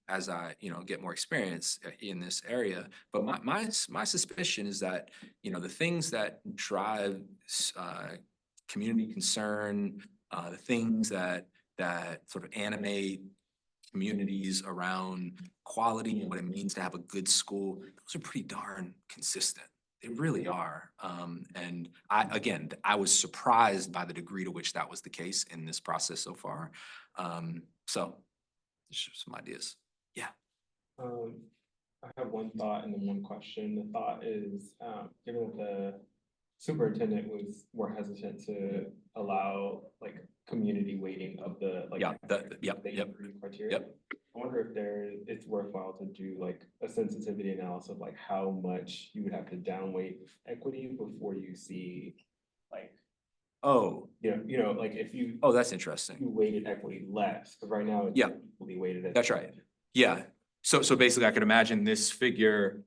as I, get more experience in this area. But my suspicion is that, the things that drive community concern, the things that sort of animate communities around quality and what it means to have a good school, those are pretty darn consistent. They really are. And I was surprised by the degree to which that was the case in this process so far. So just some ideas. Yeah. I have one thought and then one question. The thought is, given that the superintendent was more hesitant to allow community weighting of the criteria. Yep. I wonder if it's worthwhile to do a sensitivity analysis of how much you would have to downweight equity before you see if you That's interesting. you weighted equity less, because right now it's equally weighted. That's right. Yeah. So basically I could imagine this figure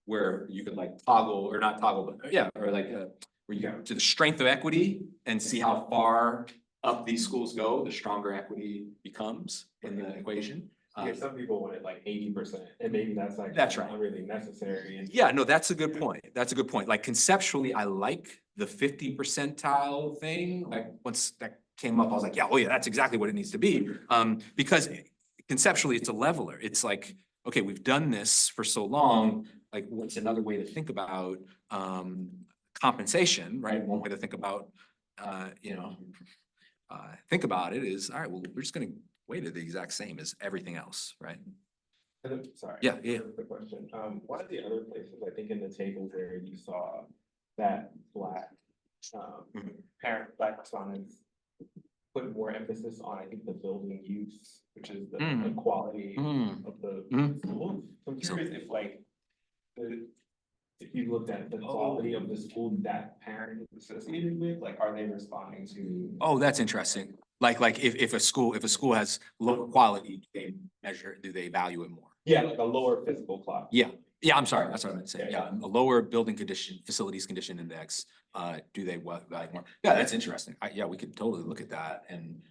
where you could toggle or not toggle, but or where you go to the strength of equity and see how far up these schools go, the stronger equity becomes in the equation. Some people want it 80%, and maybe that's That's right. not really necessary. And Yeah, no, that's a good point. That's a good point. Conceptually, I like the 50 percentile thing. Once that came up, I was like, that's exactly what it needs to be. Because conceptually, it's a leveler. It's okay, we've done this for so long. What's another way to think about compensation, right? One way to think about, think about it is, all right, well, we're just going to weight it the exact same as everything else, right? Sorry. Yeah. The question. One of the other places, I think in the table where you saw that Black respondents put more emphasis on, I think, the building use, which is the quality of the school. So I'm curious if you looked at the quality of the school that parent is associated with, are they responding to? Oh, that's interesting. If a school has lower quality, do they value it more? Yeah, a lower physical clock. Yeah, I'm sorry, that's what I meant to say. Yeah, a lower building condition, facilities condition index, do they value more? Yeah, that's interesting. We could totally look at that. And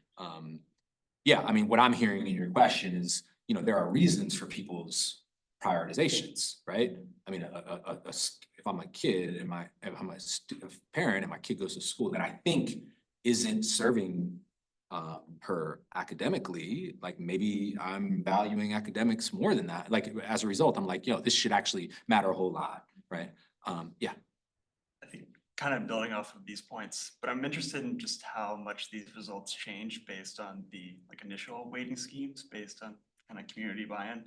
what I'm hearing in your question is, there are reasons for people's prioritizations, right? If I'm a kid and if I'm a parent and my kid goes to school that I think isn't serving her academically, maybe I'm valuing academics more than that. As a result, I'm this should actually matter a whole lot, right? I think kind of building off of these points, but I'm interested in just how much these results change based on the initial weighting schemes, based on kind of community buy-in.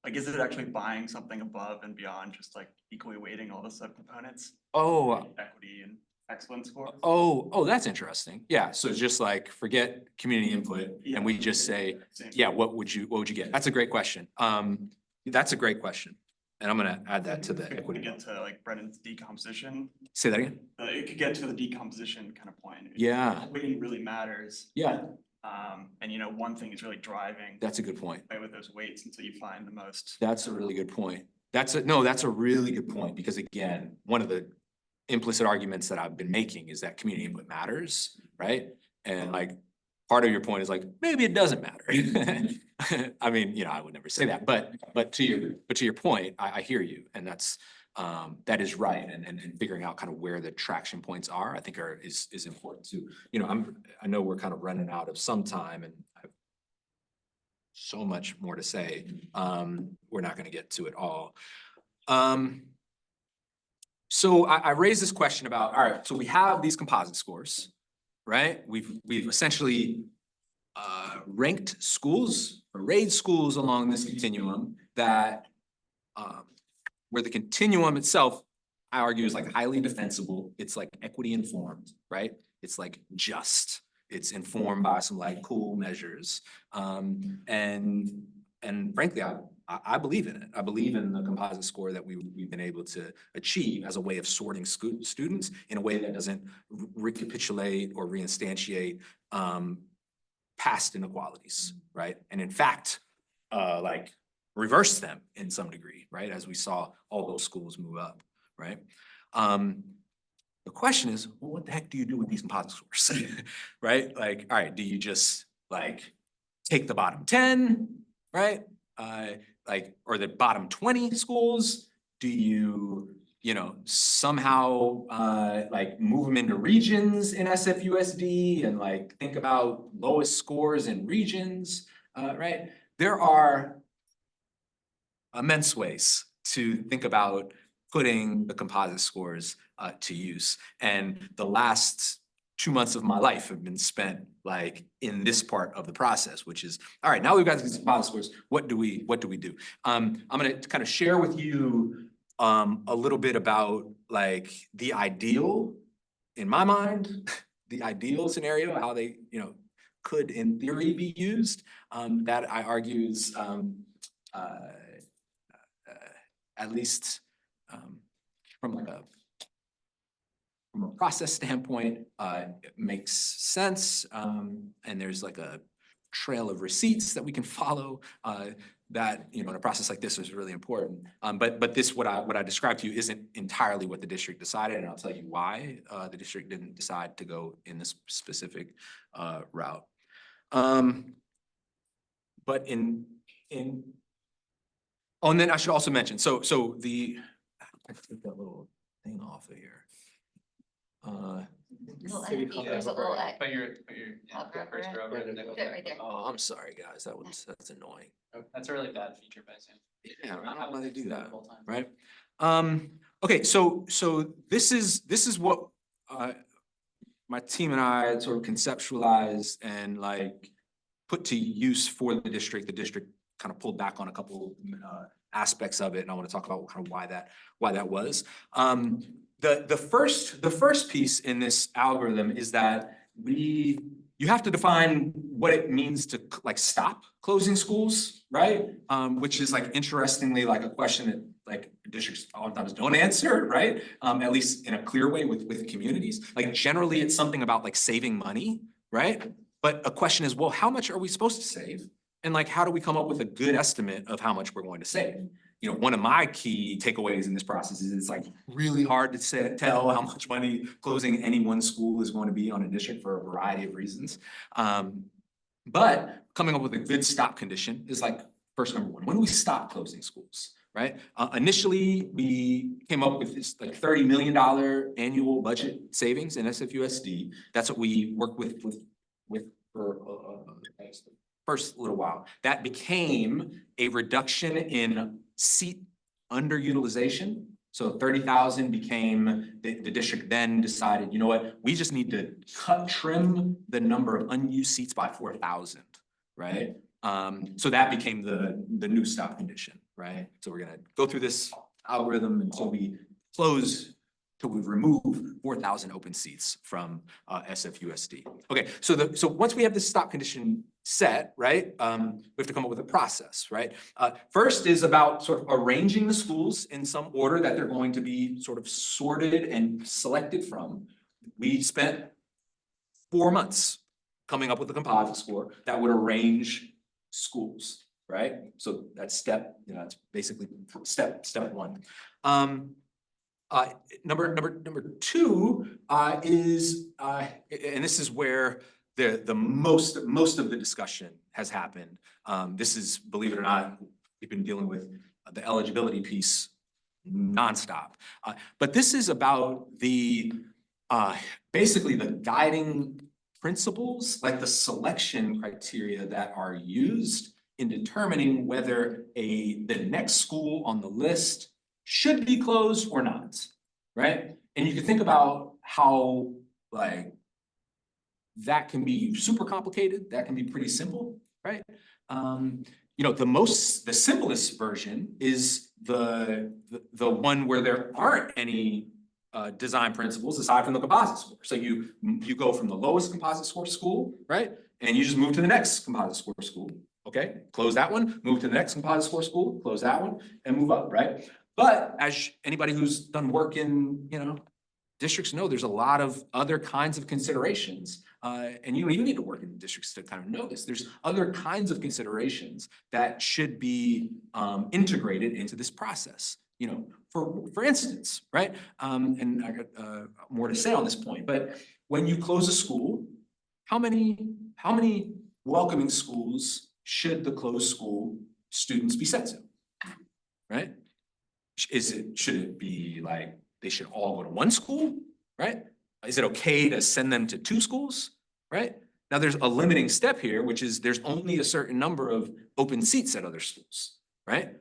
Is it actually buying something above and beyond just equally weighting all the subcomponents? Equity and excellence score? Oh, that's interesting. Yeah, so just forget community input and we just say, what would you get? That's a great question. That's a great question. And I'm gonna add that to the equity. Get to Brennan's decomposition. Say that again? It could get to the decomposition kind of point. Yeah. Weighting really matters. Yeah. And you know, one thing is really driving That's a good point. away with those weights until you find the most. That's a really good point. That's a really good point, because again, one of the implicit arguments that I've been making is that community input matters, right? And like, part of your point is like, maybe it doesn't matter. I mean, you know, I would never say that, but to your point, I hear you, and that is right. And figuring out kind of where the traction points are, I think is important too. You know, I know we're kind of running out of some time, and I have so much more to say. We're not going to get to it all. So I raised this question about, all right, so we have these composite scores, right? We've essentially ranked schools, arrayed schools along this continuum that where the continuum itself, I argue, is like highly defensible. It's like equity informed, right? It's like just. It's informed by some like cool measures. And frankly, I believe in it. I believe in the composite score that we've been able to achieve as a way of sorting students in a way that doesn't recapitulate or reinstantiate past inequalities, right? And in fact, like reverse them in some degree, right? As we saw all those schools move up, right? The question is, well, what the heck do you do with these composite scores, right? Like, all right, do you just like take the bottom 10, right? Like, or the bottom 20 schools? Do you, you know, somehow like move them into regions in SFUSD and like think about lowest scores in regions, right? There are immense ways to think about putting the composite scores to use. And the last 2 months of my life have been spent like in this part of the process, which is, all right, now we've got these composite scores, what do we do? I'm gonna kind of share with you a little bit about like the ideal, in my mind, the ideal scenario, how they, you know, could in theory be used, that I argue is at least from a process standpoint, it makes sense. And there's like a trail of receipts that we can follow that, you know, in a process like this is really important. But this, what I described to you isn't entirely what the district decided, and I'll tell you why the district didn't decide to go in this specific route. But oh, and then I should also mention, so I took that little thing off of here. Little enemy, there's a little X. Put your Up, up, cursor up. over it. That goes Good, back. right there. Oh, I'm sorry, guys. That's annoying. That's a really bad feature, but I assume. Yeah, I don't know why they do that, Full time. right? Okay, so this is what my team and I sort of conceptualized and like put to use for the district. The district kind of pulled back on a couple aspects of it, and I want to talk about kind of why that was. The first piece in this algorithm is that you have to define what it means to like stop closing schools, right? Which is like interestingly like a question that like districts oftentimes don't answer, right? At least in a clear way with communities. Like generally it's something about like saving money, right? But a question is, well, how much are we supposed to save? And like, how do we come up with a good estimate of how much we're going to save? You know, one of my key takeaways in this process is it's like really hard to tell how much money closing any one school is going to be on a district for a variety of reasons. But coming up with a good stop condition is like first number one. When do we stop closing schools, right? Initially, we came up with this like $30 million annual budget savings in SFUSD. That's what we worked with for the first little while. That became a reduction in seat underutilization. So 30,000 became, the district then decided, you know what, we just need to trim the number of unused seats by 4,000, right? So that became the new stop condition, right? So we're gonna go through this algorithm until we remove 4,000 open seats from SFUSD. Okay, so once we have this stop condition set, right, we have to come up with a process, right? First is about sort of arranging the schools in some order that they're going to be sort of sorted and selected from. We spent 4 months coming up with a composite score that would arrange schools, right? So that's step, that's basically step one. Number two is, and this is where the most of the discussion has happened. This is, believe it or not, we've been dealing with the eligibility piece nonstop. But this is about the basically the guiding principles, like the selection criteria that are used in determining whether the next school on the list should be closed or not, right? And you can think about how like that can be super complicated, that can be pretty simple, right? The simplest version is the one where there aren't any design principles aside from the composite score. So you go from the lowest composite score school, right? And you just move to the next composite score school, okay? Close that one, move to the next composite score school, close that one, and move up, right? But as anybody who's done work in, districts know, there's a lot of other kinds of considerations. And you need to work in districts to kind of know this. There's other kinds of considerations that should be integrated into this process. For instance, right? And I got more to say on this point, but when you close a school, how many welcoming schools should the closed school students be sent to? Right? Should it be like they should all go to one school, right? Is it okay to send them to 2 schools, right? Now there's a limiting step here, which is there's only a certain number of open seats at other schools, right?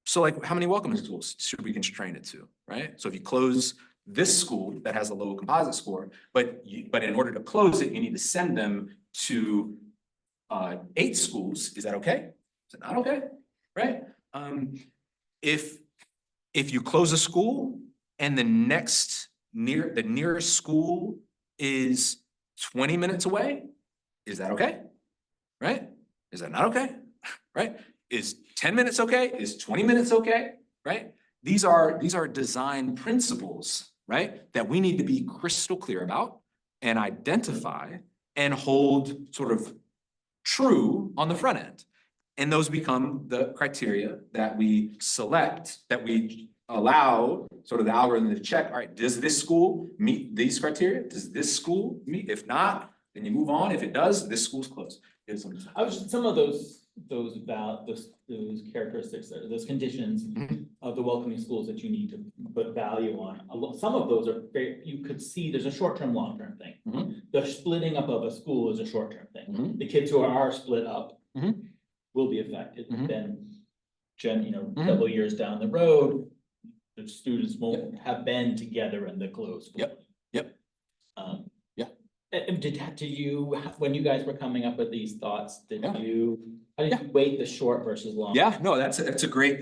So like how many welcoming schools should we constrain it to, right? So if you close this school that has a low composite score, but in order to close it, you need to send them to 8 schools, is that okay? Is it not okay, right? If you close a school and the nearest school is 20 minutes away, is that okay? Right? Is that not okay? Right? Is 10 minutes okay? Is 20 minutes okay? Right? These are design principles, right? That we need to be crystal clear about and identify and hold sort of true on the front end. And those become the criteria that we select, that we allow sort of the algorithm to check, all right, does this school meet these criteria? Does this school meet? If not, then you move on. If it does, this school's closed. Some of those characteristics, those conditions of the welcoming schools that you need to put value on. Some of those are you could see there's a short-term, long-term thing. The splitting up of a school is a short-term thing. The kids who are split up will be affected. Then, several years down the road, the students won't have been together in the closed school. And did you, when you guys were coming up with these thoughts, how did you weight the short versus long? Yeah, no, that's a great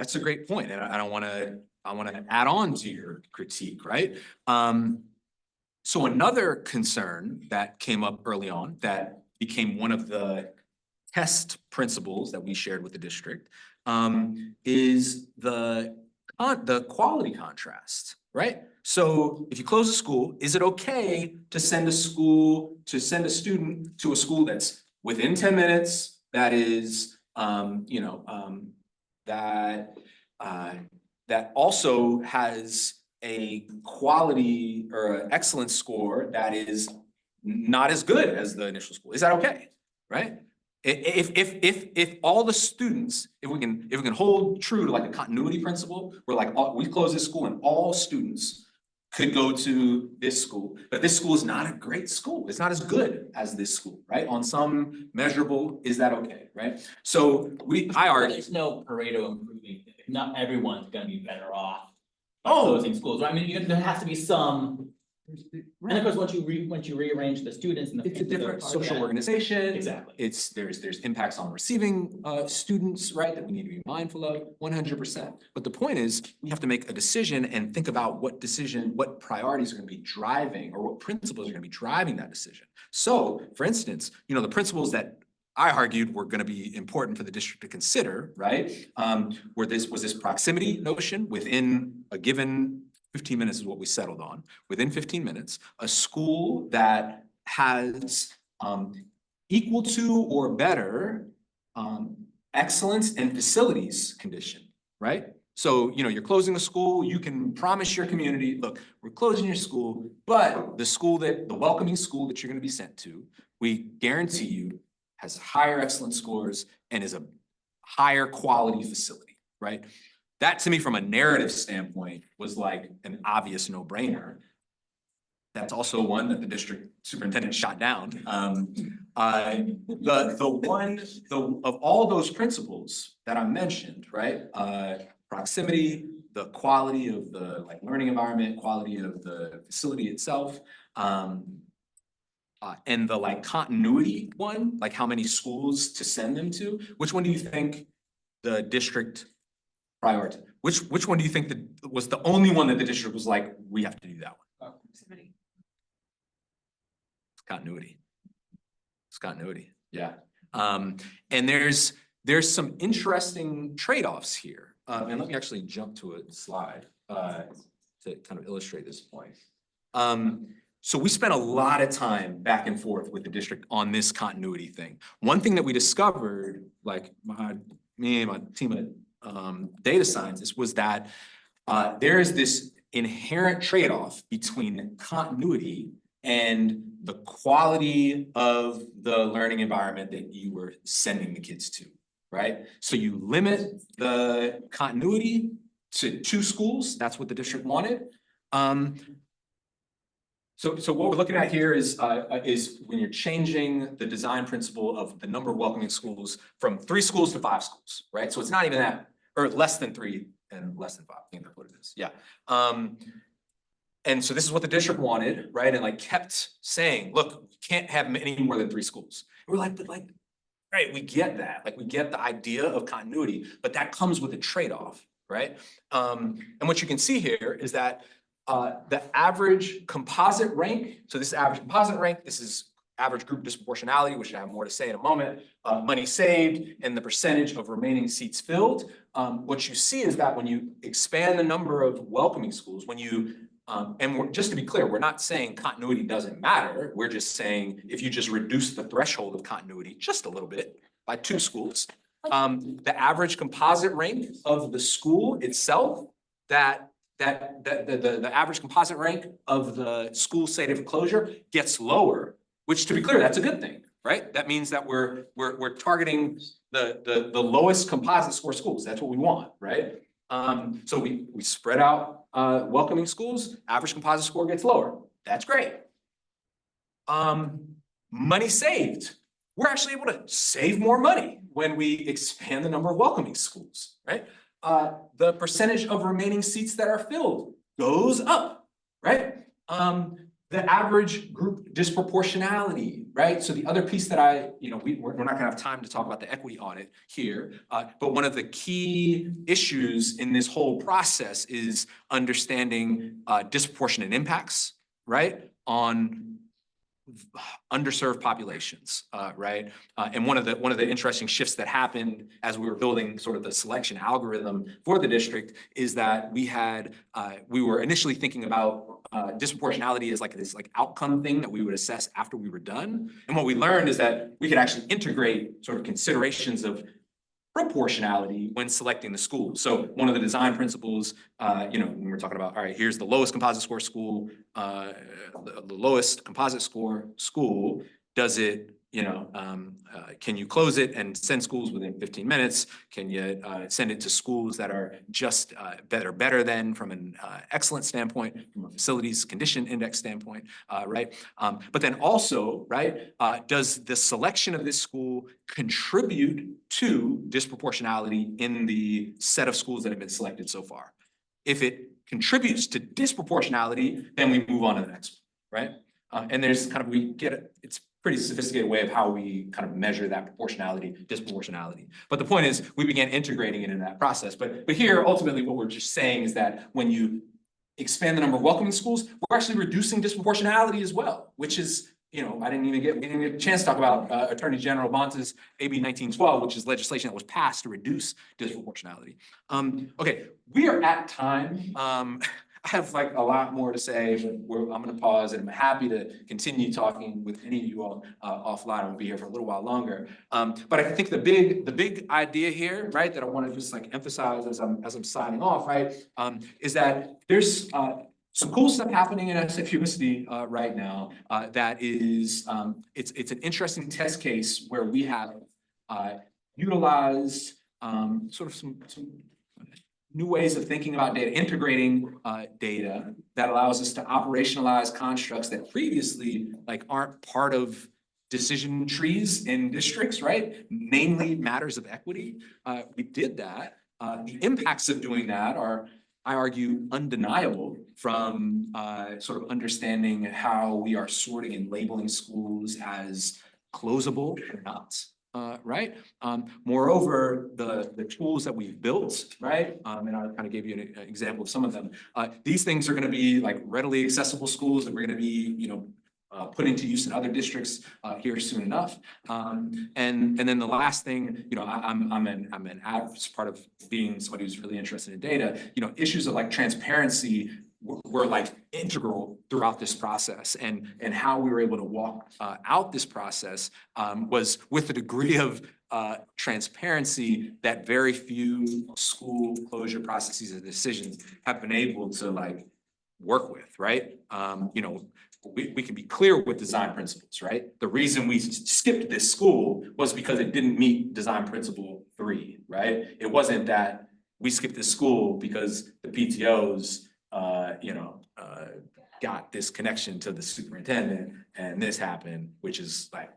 point. And I want to add on to your critique, right? So another concern that came up early on that became one of the test principles that we shared with the district is the quality contrast, right? So if you close a school, is it okay to send a student to a school that's within 10 minutes, that is, that also has a quality or an excellence score that is not as good as the initial school? Is that okay, right? If all the students, if we can hold true to like a continuity principle, where like we close this school and all students could go to this school, but this school is not a great school. It's not as good as this school, right? On some measurable, is that okay, right? So I argue. There's no Pareto improving. Not everyone's gonna be better off by closing schools. I mean, there has to be some. And of course, once you rearrange the students and it's a different social organization. Exactly. There's impacts on receiving students, right, that we need to be mindful of 100%. But the point is, we have to make a decision and think about what priorities are going to be driving, or what principles are going to be driving that decision. So, for instance, the principles that I argued were going to be important for the district to consider, right? Was this proximity notion within a given 15 minutes is what we settled on. Within 15 minutes, a school that has equal to or better excellence and facilities condition, right? So, you're closing a school, you can promise your community, look, we're closing your school, but the welcoming school that you're gonna be sent to, we guarantee you has higher excellence scores and is a higher quality facility, right? That to me, from a narrative standpoint, was like an obvious no-brainer. That's also one that the district superintendent shot down. Of all those principles that I mentioned, right? Proximity, the quality of the learning environment, quality of the facility itself, and the continuity one, like how many schools to send them to. Which one do you think the district prioritized? Which one do you think was the only one that the district was like, we have to do that one? Continuity. It's continuity, yeah. And there's some interesting trade-offs here. And let me actually jump to a slide to kind of illustrate this point. So we spent a lot of time back and forth with the district on this continuity thing. One thing that we discovered, like me and my team at data scientists, was that there is this inherent trade-off between continuity and the quality of the learning environment that you were sending the kids to, right? So you limit the continuity to 2 schools. That's what the district wanted. So what we're looking at here is when you're changing the design principle of the number of welcoming schools from 3 schools to 5 schools, right? So it's not even that, or less than 3 and less than 5. I think that's what it is. Yeah. And so this is what the district wanted, right? And kept saying, look, we can't have any more than 3 schools. And we're but right, we get that. We get the idea of continuity, but that comes with a trade-off, right? And what you can see here is that the average composite rank, so this is average composite rank, this is average group disproportionality, which I have more to say in a moment, money saved, and the percentage of remaining seats filled. What you see is that when you expand the number of welcoming schools, just to be clear, we're not saying continuity doesn't matter. We're just saying if you just reduce the threshold of continuity just a little bit by 2 schools, the average composite rank of the school itself, the average composite rank of the school site of closure gets lower, which, to be clear, that's a good thing, right? That means that we're targeting the lowest composite score schools. That's what we want, right? So we spread out welcoming schools, average composite score gets lower. That's great. Money saved. We're actually able to save more money when we expand the number of welcoming schools, right? The percentage of remaining seats that are filled goes up, right? The average group disproportionality, right? So the other piece that we're not gonna have time to talk about the equity audit here, but one of the key issues in this whole process is understanding disproportionate impacts, right? On underserved populations, right? And one of the interesting shifts that happened as we were building sort of the selection algorithm for the district is that we were initially thinking about disproportionality as this outcome thing that we would assess after we were done. And what we learned is that we could actually integrate sort of considerations of proportionality when selecting the school. So one of the design principles, when we're talking about, all right, here's the lowest composite score school, the lowest composite score school, does it, can you close it and send schools within 15 minutes? Can you send it to schools that are just better than from an excellence standpoint, from a facilities condition index standpoint, right? But then also, right, does the selection of this school contribute to disproportionality in the set of schools that have been selected so far? If it contributes to disproportionality, then we move on to the next one, right? And there's it's pretty sophisticated way of how we kind of measure that proportionality, disproportionality. But the point is, we began integrating it in that process. But here, ultimately, what we're just saying is that when you expand the number of welcoming schools, we're actually reducing disproportionality as well, which is, we didn't even get a chance to talk about Attorney General Bonta's AB 1912, which is legislation that was passed to reduce disproportionality. Okay, we are at time. have like a lot more to say, but I'm gonna pause, and I'm happy to continue talking with any of you all offline. I'll be here for a little while longer. But I think the big idea here, right, that I want to just like emphasize as I'm signing off, right, is that there's some cool stuff happening in SFUSD right now that is it's an interesting test case where we have utilized sort of some new ways of thinking about data, integrating data that allows us to operationalize constructs that previously like aren't part of decision trees in districts, right? Namely matters of equity. We did that. The impacts of doing that are, I argue, undeniable from sort of understanding how we are sorting and labeling schools as closable or not. Right? Moreover, the tools that we've built, right? And I kind of gave you an example of some of them. These things are going to be like readily accessible schools that we're going to be, putting to use in other districts here soon enough. And then the last thing, as part of being somebody who's really interested in data, issues of like transparency were like integral throughout this process, and how we were able to walk out this process was with a degree of transparency that very few school closure processes and decisions have been able to like work with, right? We can be clear with design principles, right? The reason we skipped this school was because it didn't meet design principle 3, right? It wasn't that we skipped this school because the PTOs got this connection to the superintendent and this happened, which is like,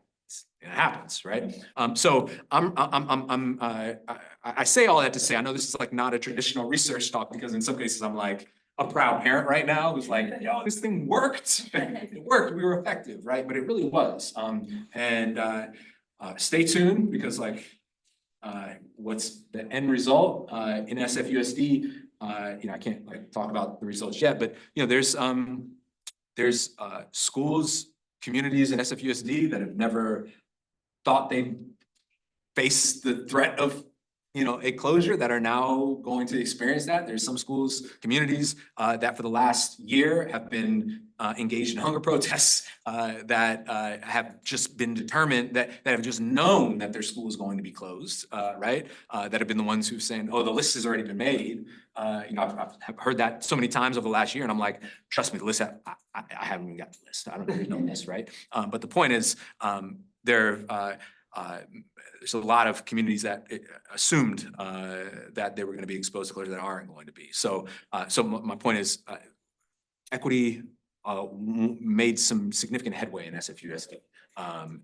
it happens, right? So I say all that to say, I know this is like not a traditional research talk, because in some cases I'm like a proud parent right now who's like, yo, this thing worked. It worked, we were effective, right? But it really was. Stay tuned, because like what's the end result in SFUSD? I can't like talk about the results yet, but there's schools, communities in SFUSD that have never thought they'd face the threat of a closure that are now going to experience that. There's some schools, communities that for the last year have been engaged in hunger protests that have just been determined, that have just known that their school is going to be closed, right? That have been the ones who've said, oh, the list has already been made. I've heard that so many times over the last year, and I'm like, trust me, the list, I haven't even got the list. I don't even know this, right? But the point is, there's a lot of communities that assumed that they were going to be exposed to closure that aren't going to be. So my point is, equity made some significant headway in SFUSD. And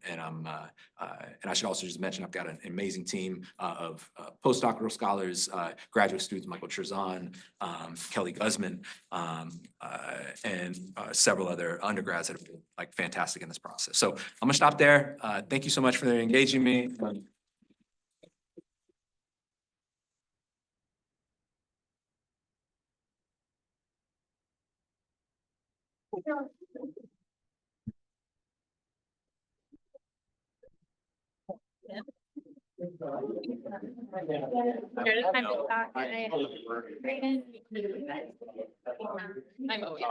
I should also just mention, I've got an amazing team of postdoctoral scholars, graduate students, Michael Cherzan, Kelly Guzman, and several other undergrads that have been like fantastic in this process. So I'm gonna stop there. Thank you so much for engaging me. I'm always.